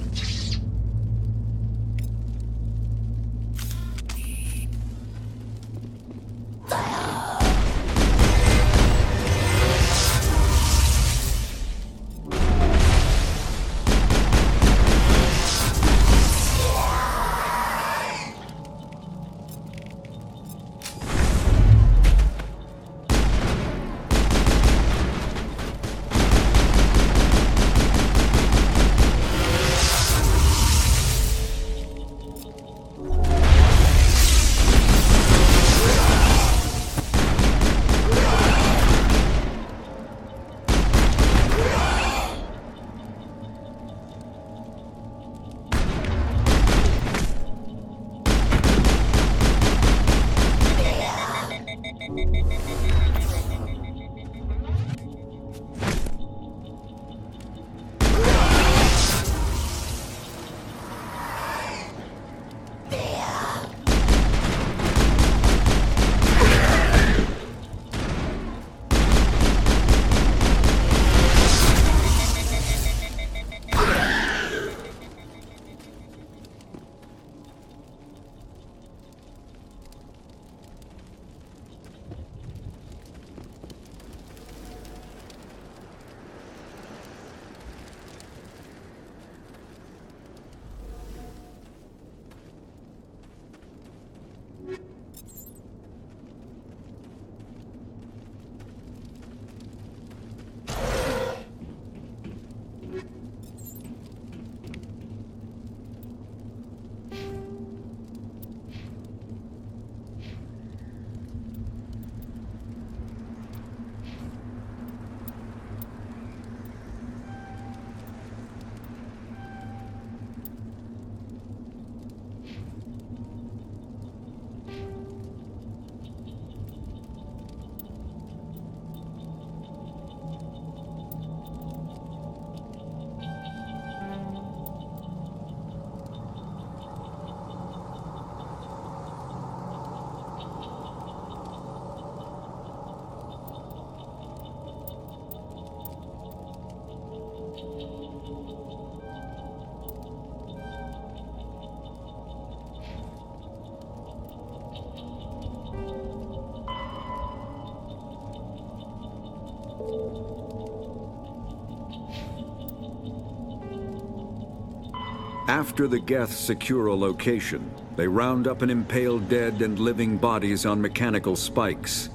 [SPEAKER 13] After the Geth secure a location, they round up and impale dead and living bodies on mechanical spikes.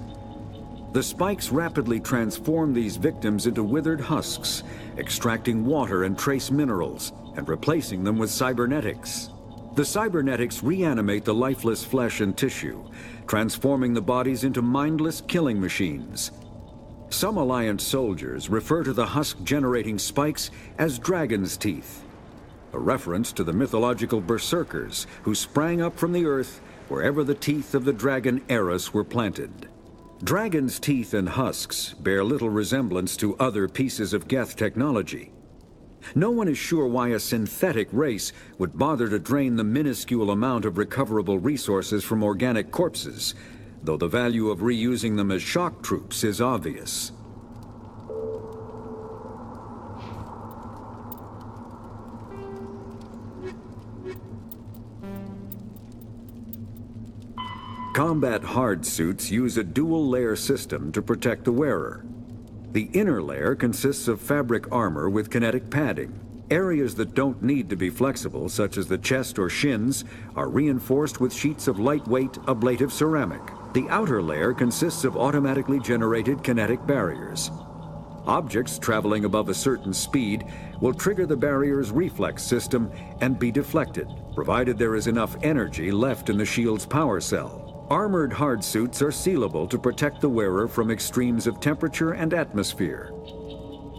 [SPEAKER 13] The spikes rapidly transform these victims into withered husks, extracting water and trace minerals, and replacing them with cybernetics. The cybernetics reanimate the lifeless flesh and tissue, transforming the bodies into mindless killing machines. Some Alliance soldiers refer to the husk-generating spikes as dragon's teeth, a reference to the mythological berserkers who sprang up from the earth wherever the teeth of the dragon Eris were planted. Dragon's teeth and husks bear little resemblance to other pieces of Geth technology. No one is sure why a synthetic race would bother to drain the minuscule amount of recoverable resources from organic corpses, though the value of reusing them as shock troops is obvious. Combat hard suits use a dual-layer system to protect the wearer. The inner layer consists of fabric armor with kinetic padding. Areas that don't need to be flexible, such as the chest or shins, are reinforced with sheets of lightweight, ablative ceramic. The outer layer consists of automatically generated kinetic barriers. Objects traveling above a certain speed will trigger the barrier's reflex system and be deflected, provided there is enough energy left in the shield's power cell. Armored hard suits are sealable to protect the wearer from extremes of temperature and atmosphere.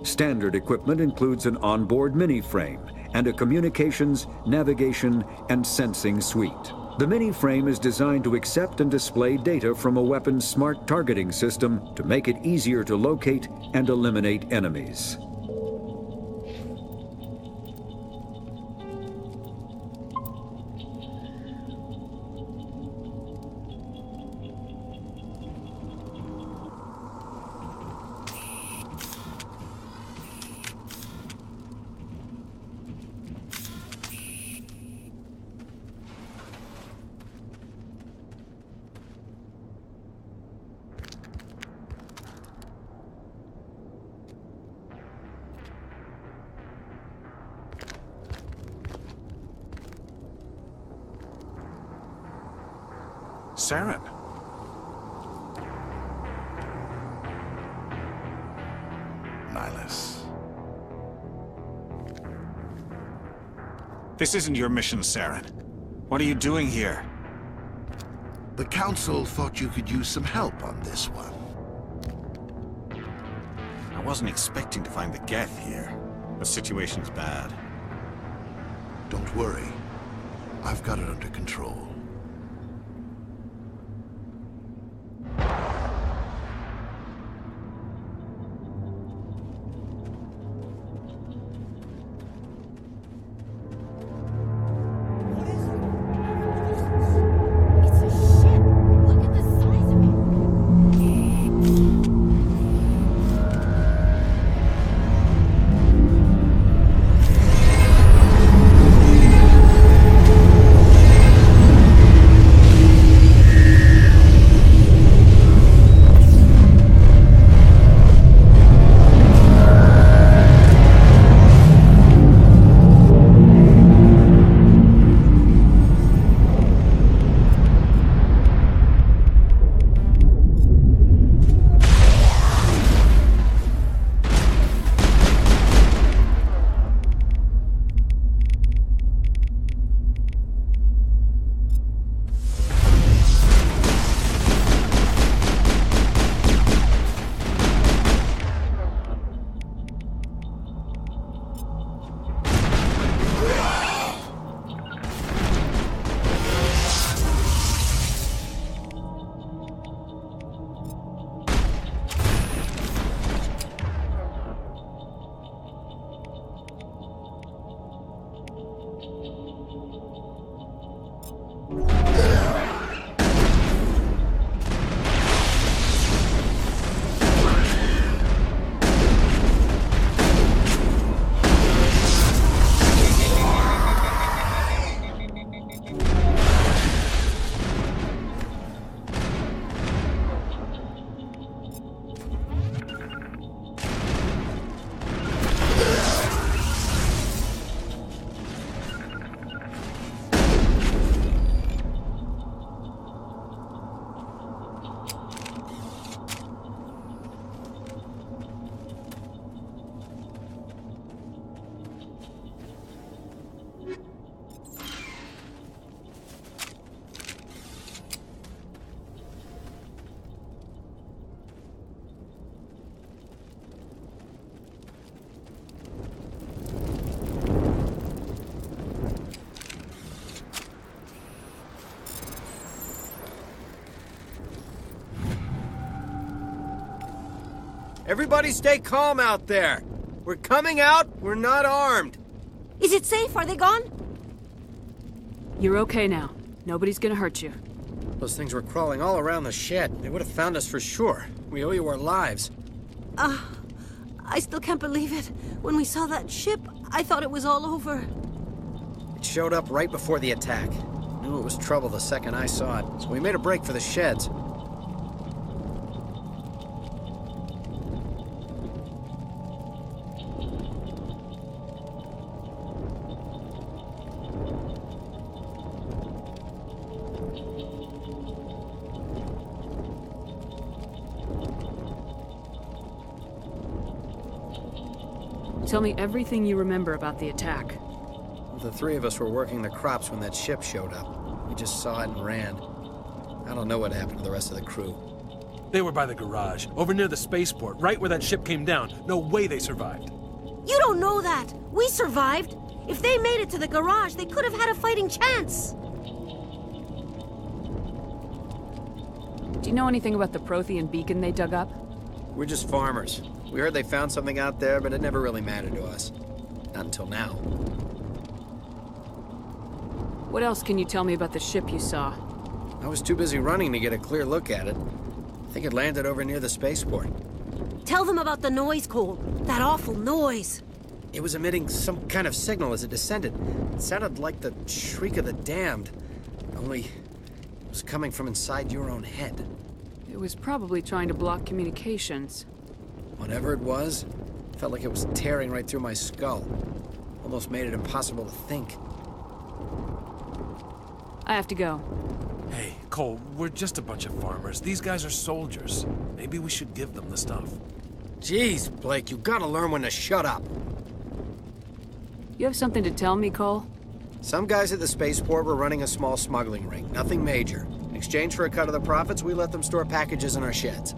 [SPEAKER 13] Standard equipment includes an onboard mini-frame and a communications, navigation, and sensing suite. The mini-frame is designed to accept and display data from a weapon's smart targeting system to make it easier to locate and eliminate enemies.
[SPEAKER 6] Saren.
[SPEAKER 17] Nihlus.
[SPEAKER 6] This isn't your mission, Saren. What are you doing here?
[SPEAKER 17] The Council thought you could use some help on this one.
[SPEAKER 6] I wasn't expecting to find the Geth here. The situation's bad.
[SPEAKER 17] Don't worry. I've got it under control.
[SPEAKER 18] Everybody stay calm out there. We're coming out, we're not armed.
[SPEAKER 19] Is it safe? Are they gone?
[SPEAKER 8] You're okay now. Nobody's gonna hurt you.
[SPEAKER 18] Those things were crawling all around the shed. They would have found us for sure. We owe you our lives.
[SPEAKER 19] I still can't believe it. When we saw that ship, I thought it was all over.
[SPEAKER 18] It showed up right before the attack. Knew it was trouble the second I saw it, so we made a break for the sheds.
[SPEAKER 8] Tell me everything you remember about the attack.
[SPEAKER 18] The three of us were working the crops when that ship showed up. We just saw it and ran. I don't know what happened to the rest of the crew.
[SPEAKER 20] They were by the garage, over near the spaceport, right where that ship came down. No way they survived.
[SPEAKER 19] You don't know that. We survived. If they made it to the garage, they could have had a fighting chance.
[SPEAKER 8] Do you know anything about the Prothean beacon they dug up?
[SPEAKER 18] We're just farmers. We heard they found something out there, but it never really mattered to us. Not until now.
[SPEAKER 8] What else can you tell me about the ship you saw?
[SPEAKER 18] I was too busy running to get a clear look at it. I think it landed over near the spaceport.
[SPEAKER 19] Tell them about the noise, Cole. That awful noise.
[SPEAKER 18] It was emitting some kind of signal as it descended. It sounded like the shriek of the damned. Only it was coming from inside your own head.
[SPEAKER 8] It was probably trying to block communications.
[SPEAKER 18] Whatever it was, felt like it was tearing right through my skull. Almost made it impossible to think.
[SPEAKER 8] I have to go.
[SPEAKER 20] Hey, Cole, we're just a bunch of farmers. These guys are soldiers. Maybe we should give them the stuff.
[SPEAKER 18] Jeez, Blake, you gotta learn when to shut up.
[SPEAKER 8] You have something to tell me, Cole?
[SPEAKER 18] Some guys at the spaceport were running a small smuggling ring. Nothing major. In exchange for a cut of the profits, we let them store packages in our sheds.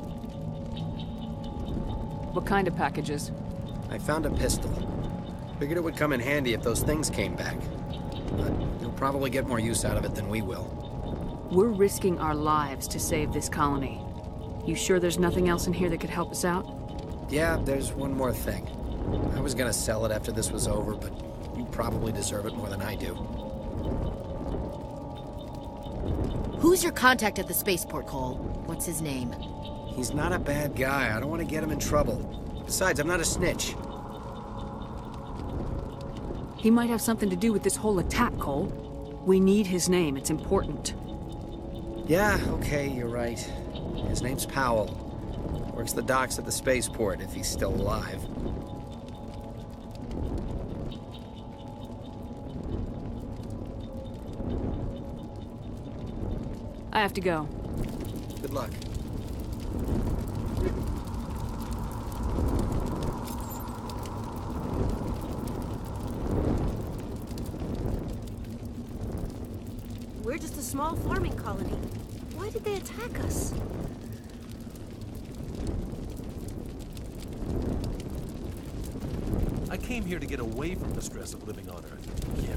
[SPEAKER 8] What kind of packages?
[SPEAKER 18] I found a pistol. Figured it would come in handy if those things came back. But you'll probably get more use out of it than we will.
[SPEAKER 8] We're risking our lives to save this colony. You sure there's nothing else in here that could help us out?
[SPEAKER 18] Yeah, there's one more thing. I was gonna sell it after this was over, but you probably deserve it more than I do.
[SPEAKER 15] Who's your contact at the spaceport, Cole? What's his name?
[SPEAKER 18] He's not a bad guy. I don't want to get him in trouble. Besides, I'm not a snitch.
[SPEAKER 8] He might have something to do with this whole attack, Cole. We need his name. It's important.
[SPEAKER 18] Yeah, okay, you're right. His name's Powell. Works the docks at the spaceport, if he's still alive.
[SPEAKER 8] I have to go.
[SPEAKER 18] Good luck.
[SPEAKER 19] We're just a small farming colony. Why did they attack us?
[SPEAKER 20] I came here to get away from the stress of living on Earth. Yeah.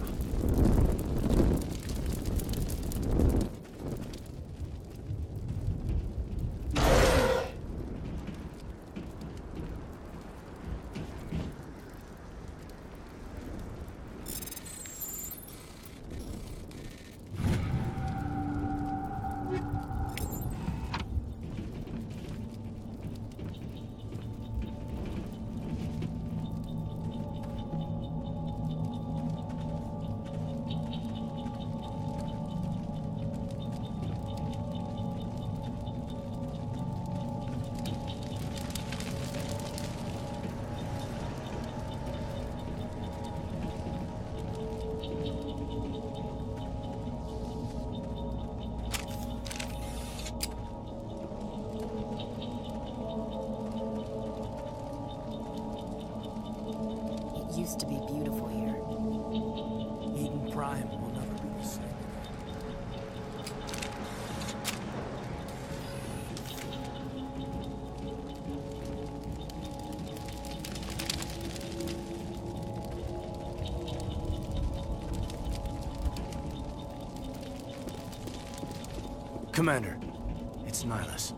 [SPEAKER 15] Used to be beautiful here.
[SPEAKER 7] Eden Prime will never be the same. Commander, it's Nihilus.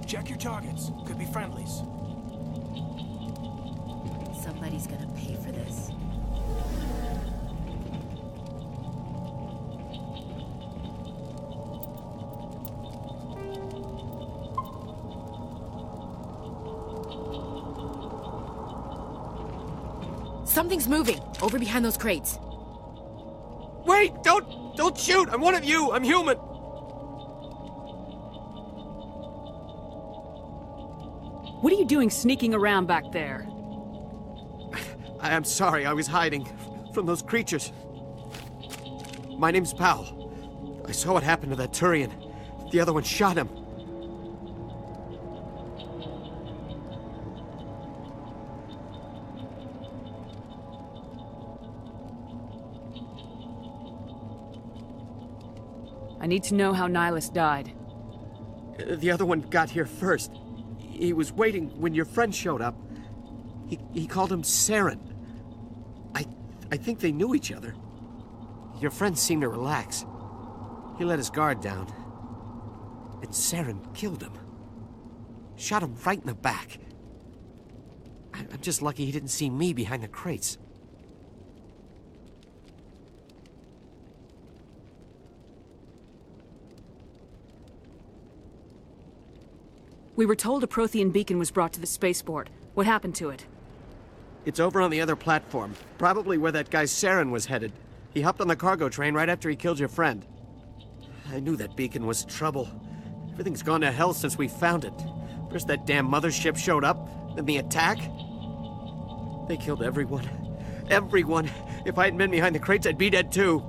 [SPEAKER 7] Check your targets. Could be friendlies.
[SPEAKER 15] Somebody's gonna pay for this. Something's moving over behind those crates.
[SPEAKER 18] Wait! Don't shoot! I'm one of you! I'm human!
[SPEAKER 8] What are you doing sneaking around back there?
[SPEAKER 18] I'm sorry, I was hiding from those creatures. My name's Powell. I saw what happened to that Turian. The other one shot him.
[SPEAKER 8] I need to know how Nihilus died.
[SPEAKER 18] The other one got here first. He was waiting when your friend showed up. He called him Saren. I think they knew each other. Your friend seemed to relax. He let his guard down. And Saren killed him. Shot him right in the back. I'm just lucky he didn't see me behind the crates.
[SPEAKER 8] We were told a Prothean beacon was brought to the spaceport. What happened to it?
[SPEAKER 18] It's over on the other platform. Probably where that guy Saren was headed. He hopped on the cargo train right after he killed your friend. I knew that beacon was trouble. Everything's gone to hell since we found it. First that damn mothership showed up, then the attack. They killed everyone. Everyone. If I hadn't been behind the crates, I'd be dead too.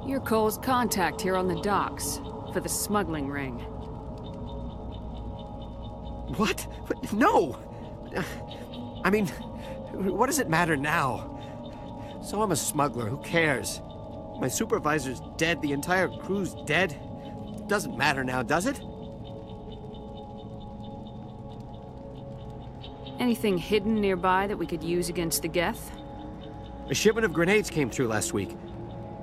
[SPEAKER 8] You're Cole's contact here on the docks, for the smuggling ring.
[SPEAKER 18] What? No! I mean, what does it matter now? So I'm a smuggler, who cares? My supervisor's dead, the entire crew's dead. It doesn't matter now, does it?
[SPEAKER 8] Anything hidden nearby that we could use against the Geth?
[SPEAKER 18] A shipment of grenades came through last week.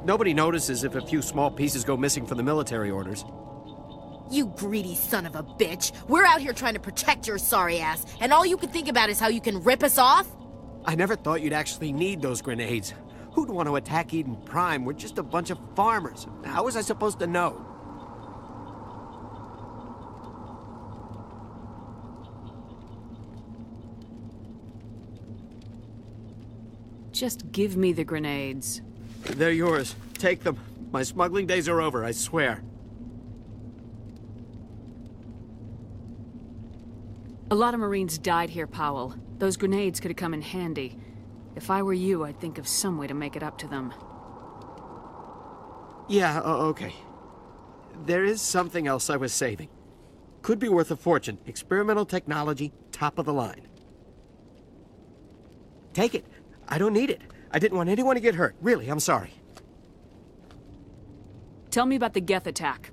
[SPEAKER 18] Nobody notices if a few small pieces go missing from the military orders.
[SPEAKER 15] You greedy son of a bitch! We're out here trying to protect your sorry ass, and all you can think about is how you can rip us off?
[SPEAKER 18] I never thought you'd actually need those grenades. Who'd want to attack Eden Prime? We're just a bunch of farmers. How was I supposed to know?
[SPEAKER 8] Just give me the grenades.
[SPEAKER 18] They're yours. Take them. My smuggling days are over, I swear.
[SPEAKER 8] A lot of Marines died here, Powell. Those grenades could have come in handy. If I were you, I'd think of some way to make it up to them.
[SPEAKER 18] Yeah, okay. There is something else I was saving. Could be worth a fortune. Experimental technology, top of the line. Take it. I don't need it. I didn't want anyone to get hurt. Really, I'm sorry.
[SPEAKER 8] Tell me about the Geth attack.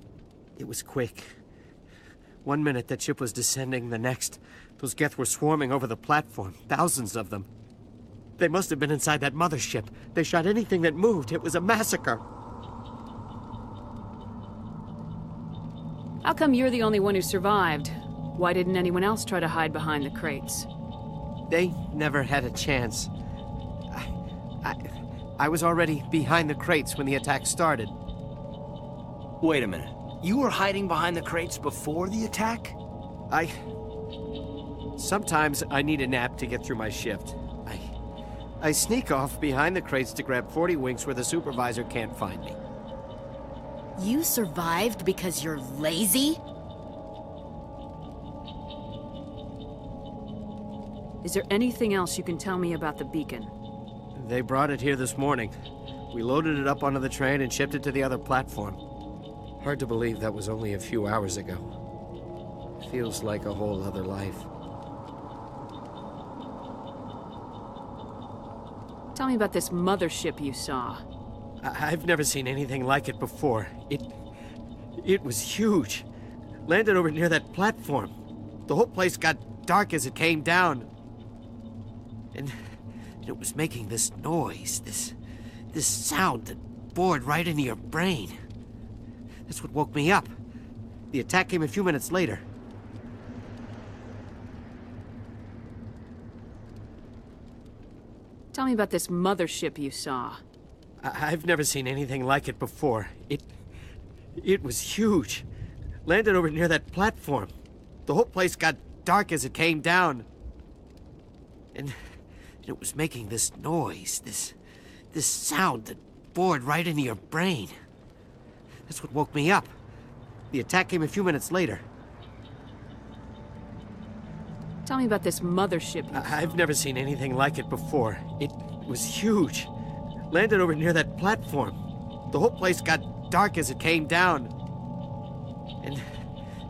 [SPEAKER 18] It was quick. 1 minute that ship was descending, the next, those Geth were swarming over the platform. Thousands of them. They must have been inside that mothership. They shot anything that moved. It was a massacre.
[SPEAKER 8] How come you're the only one who survived? Why didn't anyone else try to hide behind the crates?
[SPEAKER 18] They never had a chance. I was already behind the crates when the attack started.
[SPEAKER 7] Wait a minute. You were hiding behind the crates before the attack?
[SPEAKER 18] Sometimes I need a nap to get through my shift. I sneak off behind the crates to grab 40 winks where the supervisor can't find me.
[SPEAKER 15] You survived because you're lazy?
[SPEAKER 8] Is there anything else you can tell me about the beacon?
[SPEAKER 18] They brought it here this morning. We loaded it up onto the train and shipped it to the other platform. Hard to believe that was only a few hours ago. Feels like a whole other life.
[SPEAKER 8] Tell me about this mothership you saw.
[SPEAKER 18] I've never seen anything like it before. It was huge. Landed over near that platform. The whole place got dark as it came down. And it was making this noise, this sound that bored right into your brain. That's what woke me up. The attack came a few minutes later.
[SPEAKER 8] Tell me about this mothership you saw.
[SPEAKER 18] I've never seen anything like it before. It was huge. Landed over near that platform. The whole place got dark as it came down. And it was making this noise, this sound that bored right into your brain. That's what woke me up. The attack came a few minutes later.
[SPEAKER 8] Tell me about this mothership.
[SPEAKER 18] I've never seen anything like it before. It was huge. Landed over near that platform. The whole place got dark as it came down. And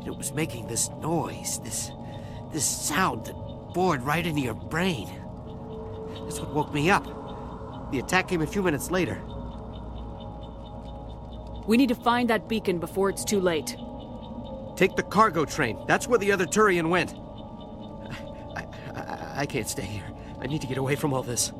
[SPEAKER 18] it was making this noise, this sound that bored right into your brain. That's what woke me up. The attack came a few minutes later.
[SPEAKER 8] We need to find that beacon before it's too late.
[SPEAKER 18] Take the cargo train. That's where the other Turian went. I can't stay here. I need to get away from all this.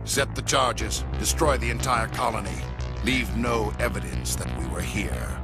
[SPEAKER 17] Set the charges. Destroy the entire colony. Leave no evidence that we were here.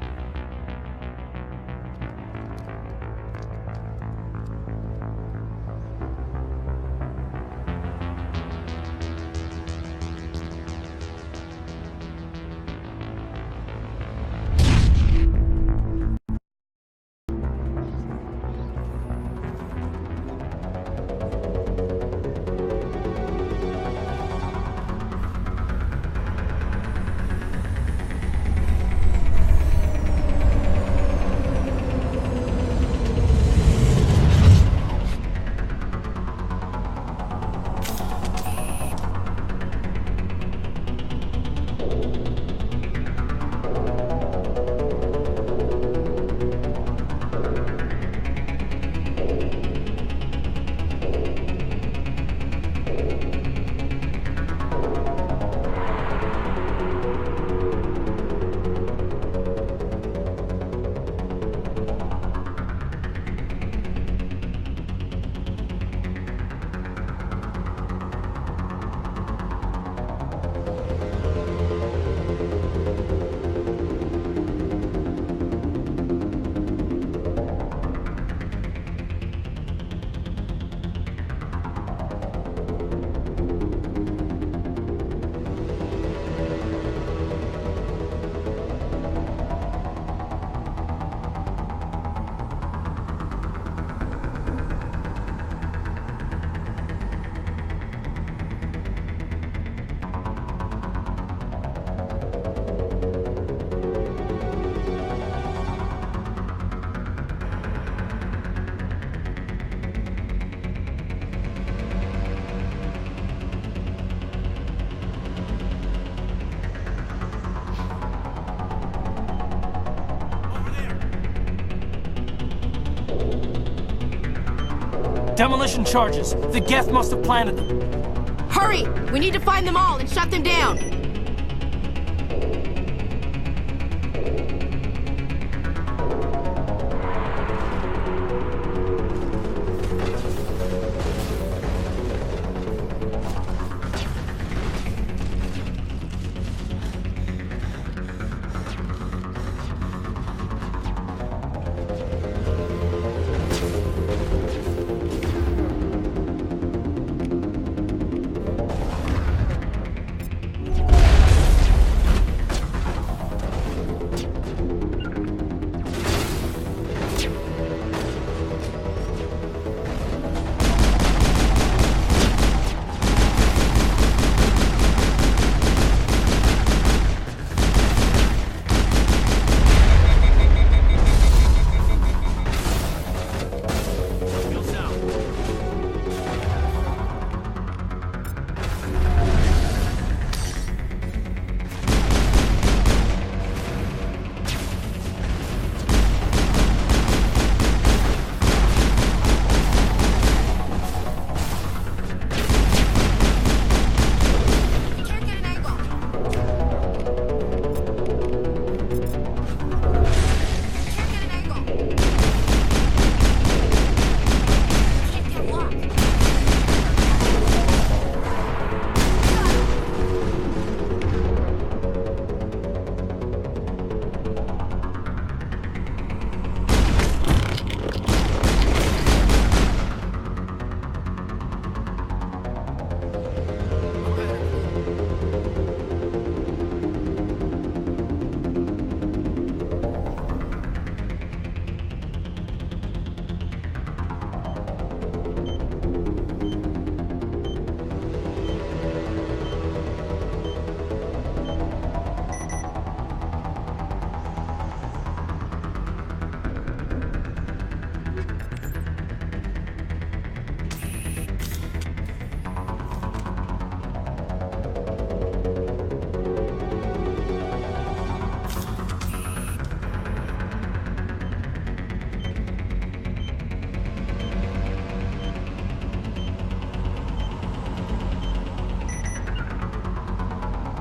[SPEAKER 7] Demolition charges. The Geth must have planted them.
[SPEAKER 15] Hurry! We need to find them all and shut them down!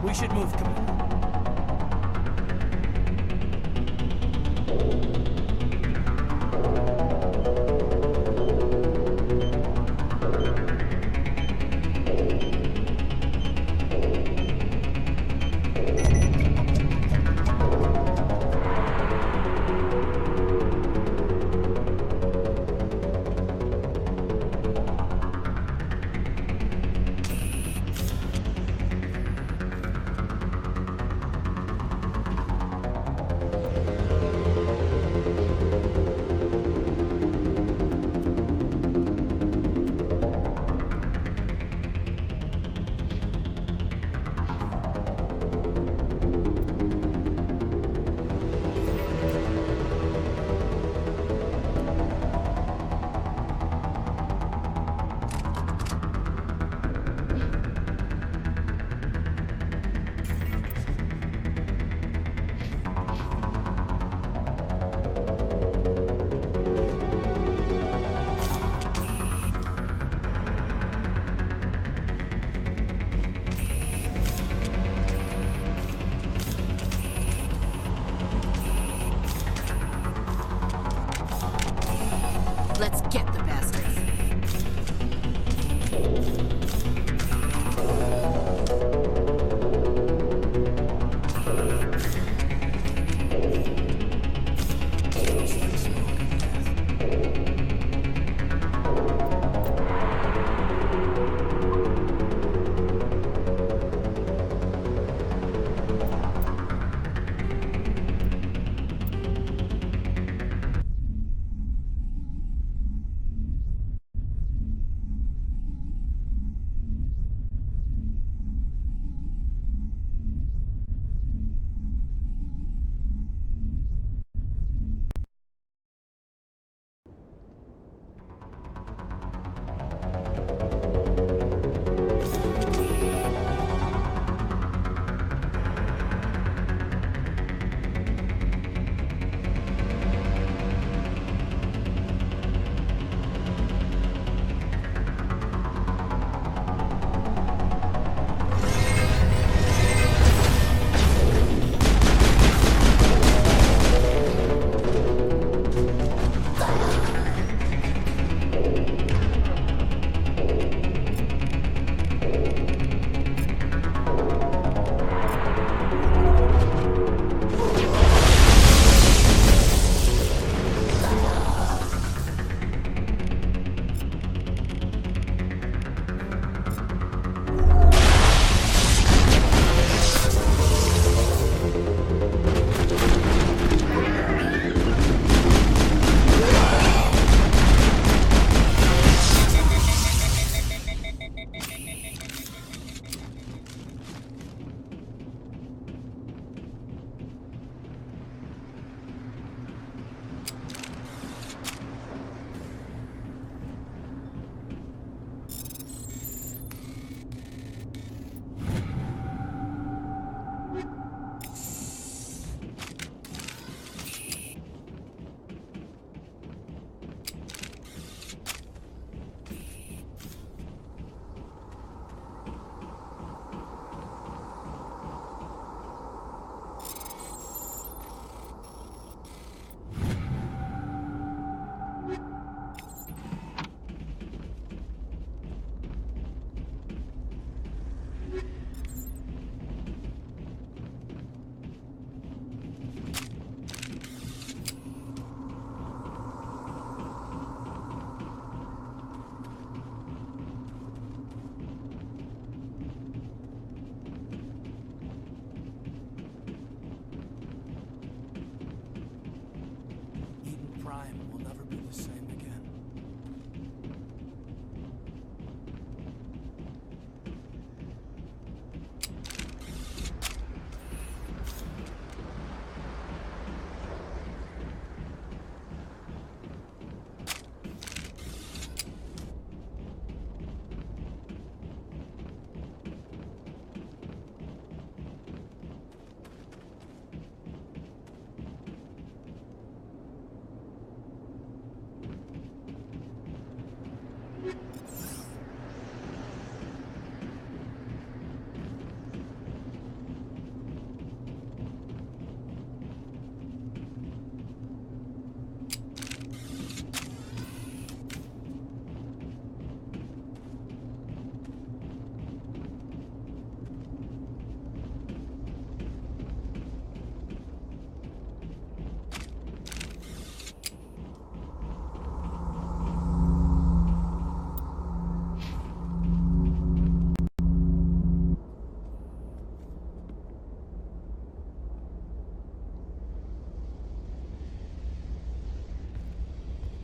[SPEAKER 7] We should move, Commander.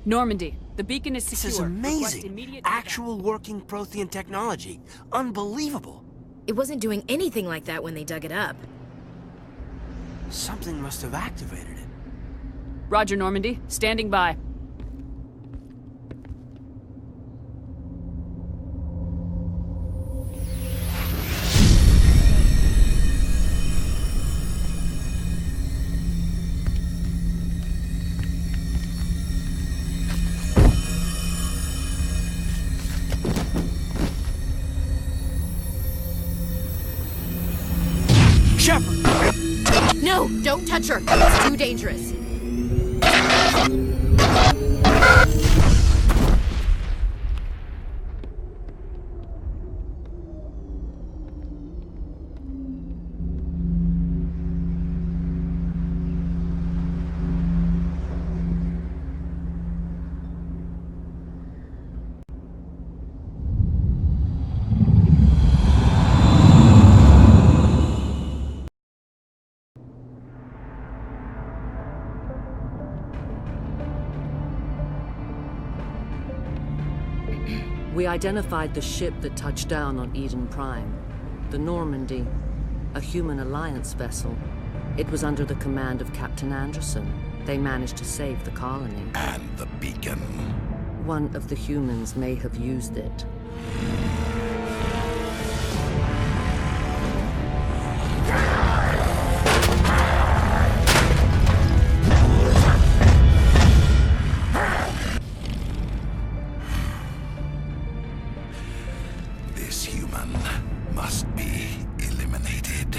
[SPEAKER 8] Normandy, the beacon is secure.
[SPEAKER 7] This is
[SPEAKER 8] Request
[SPEAKER 7] amazing.
[SPEAKER 8] immediate
[SPEAKER 7] Actual working Prothean technology. Unbelievable.
[SPEAKER 15] It wasn't doing anything like that when they dug it up.
[SPEAKER 7] Something must have activated it.
[SPEAKER 8] Roger, Normandy. Standing by.
[SPEAKER 15] No, don't touch her. It's too dangerous.
[SPEAKER 1] We identified the ship that touched down on Eden Prime. The Normandy, a human alliance vessel. It was under the command of Captain Anderson. They managed to save the colony.
[SPEAKER 17] And the beacon.
[SPEAKER 1] One of the humans may have used it.
[SPEAKER 17] This human must be eliminated.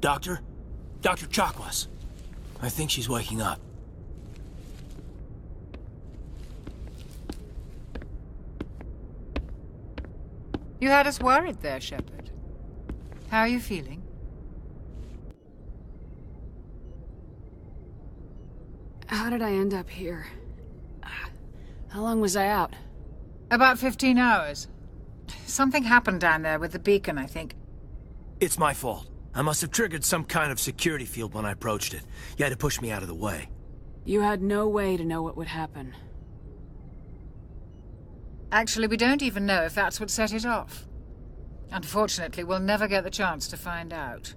[SPEAKER 7] Doctor? Dr. Chakwas. I think she's waking up.
[SPEAKER 12] You had us worried there, Shepard. How are you feeling?
[SPEAKER 8] How did I end up here? How long was I out?
[SPEAKER 12] About 15 hours. Something happened down there with the beacon, I think.
[SPEAKER 7] It's my fault. I must have triggered some kind of security field when I approached it. You had to push me out of the way.
[SPEAKER 8] You had no way to know what would happen.
[SPEAKER 12] Actually, we don't even know if that's what set it off. Unfortunately, we'll never get the chance to find out.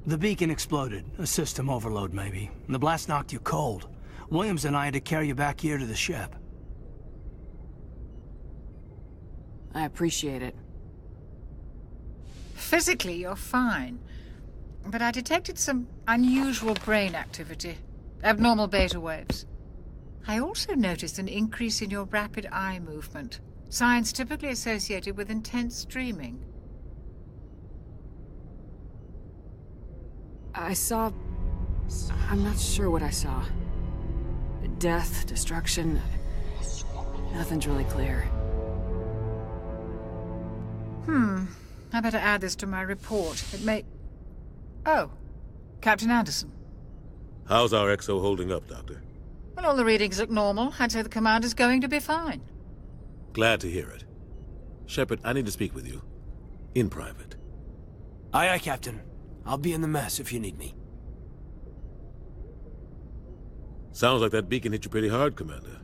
[SPEAKER 7] The beacon exploded. A system overload, maybe. The blast knocked you cold. Williams and I had to carry you back here to the ship.
[SPEAKER 8] I appreciate it.
[SPEAKER 12] Physically, you're fine. But I detected some unusual brain activity. Abnormal beta waves. I also noticed an increase in your rapid eye movement. Signs typically associated with intense dreaming.
[SPEAKER 8] I saw... I'm not sure what I saw. Death, destruction... Nothing's really clear.
[SPEAKER 12] I better add this to my report. It may... Oh, Captain Anderson.
[SPEAKER 14] How's our XO holding up, Doctor?
[SPEAKER 12] Well, all the readings look normal. I'd say the commander's going to be fine.
[SPEAKER 14] Glad to hear it. Shepard, I need to speak with you. In private.
[SPEAKER 7] Aye, aye, Captain. I'll be in the mess if you need me.
[SPEAKER 14] Sounds like that beacon hit you pretty hard, Commander.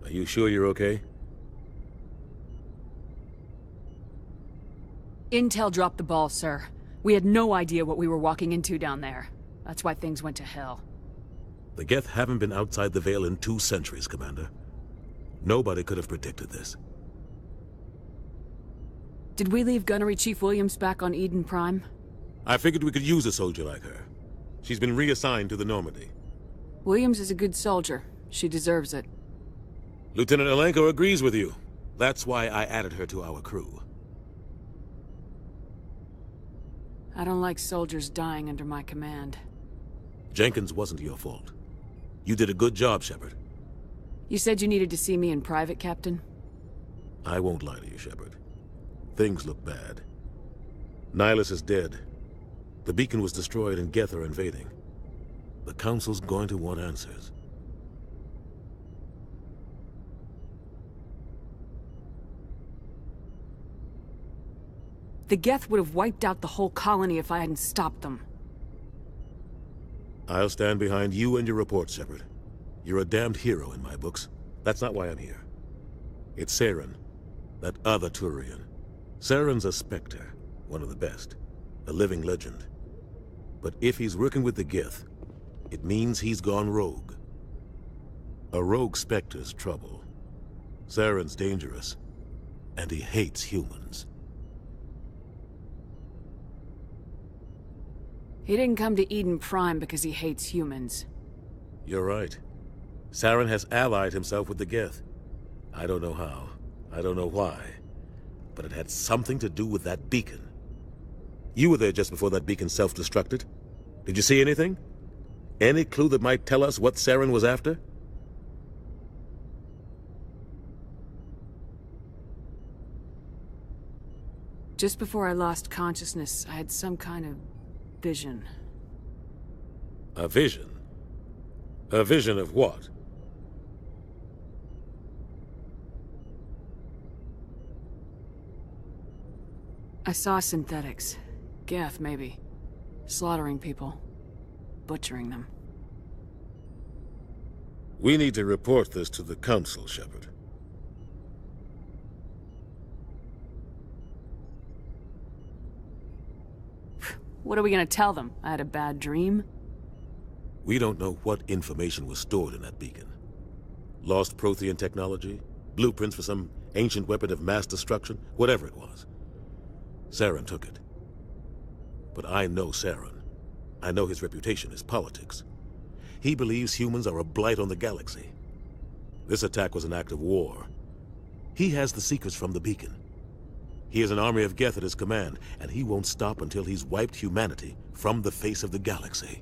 [SPEAKER 14] Are you sure you're okay?
[SPEAKER 8] Intel dropped the ball, sir. We had no idea what we were walking into down there. That's why things went to hell.
[SPEAKER 14] The Geth haven't been outside the Veil in 2 centuries, Commander. Nobody could have predicted this.
[SPEAKER 8] Did we leave Gunnery Chief Williams back on Eden Prime?
[SPEAKER 14] I figured we could use a soldier like her. She's been reassigned to the Normandy.
[SPEAKER 8] Williams is a good soldier. She deserves it.
[SPEAKER 14] Lieutenant Alenko agrees with you. That's why I added her to our crew.
[SPEAKER 8] I don't like soldiers dying under my command.
[SPEAKER 14] Jenkins wasn't your fault. You did a good job, Shepard.
[SPEAKER 8] You said you needed to see me in private, Captain?
[SPEAKER 14] I won't lie to you, Shepard. Things look bad. Nihilus is dead. The beacon was destroyed and Geth are invading. The Council's going to want answers.
[SPEAKER 8] The Geth would have wiped out the whole colony if I hadn't stopped them.
[SPEAKER 14] I'll stand behind you and your report, Shepard. You're a damned hero in my books. That's not why I'm here. It's Saren, that other Turian. Saren's a Spectre, one of the best, a living legend. But if he's working with the Geth, it means he's gone rogue. A rogue Spectre's trouble. Saren's dangerous, and he hates humans.
[SPEAKER 8] He didn't come to Eden Prime because he hates humans.
[SPEAKER 14] You're right. Saren has allied himself with the Geth. I don't know how. I don't know why. But it had something to do with that beacon. You were there just before that beacon self-destructed. Did you see anything? Any clue that might tell us what Saren was after?
[SPEAKER 8] Just before I lost consciousness, I had some kind of vision.
[SPEAKER 14] A vision? A vision of what?
[SPEAKER 8] I saw synthetics. Geth, maybe. Slaughtering people. Butchering them.
[SPEAKER 14] We need to report this to the Council, Shepard.
[SPEAKER 8] What are we gonna tell them? I had a bad dream?
[SPEAKER 14] We don't know what information was stored in that beacon. Lost Prothean technology? Blueprints for some ancient weapon of mass destruction? Whatever it was. Saren took it. But I know Saren. I know his reputation is politics. He believes humans are a blight on the galaxy. This attack was an act of war. He has the secrets from the beacon. He has an army of Geth at his command, and he won't stop until he's wiped humanity from the face of the galaxy.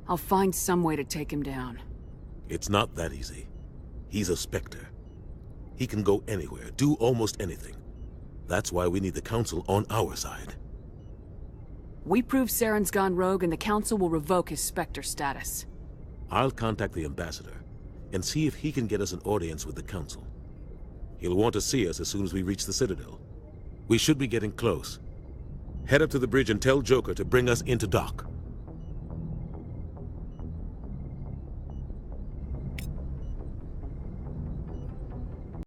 [SPEAKER 8] I'll find some way to take him down.
[SPEAKER 14] It's not that easy. He's a Spectre. He can go anywhere, do almost anything. That's why we need the Council on our side.
[SPEAKER 8] We prove Saren's gone rogue and the Council will revoke his Spectre status.
[SPEAKER 14] I'll contact the Ambassador and see if he can get us an audience with the Council. He'll want to see us as soon as we reach the Citadel. We should be getting close. Head up to the bridge and tell Joker to bring us into dock.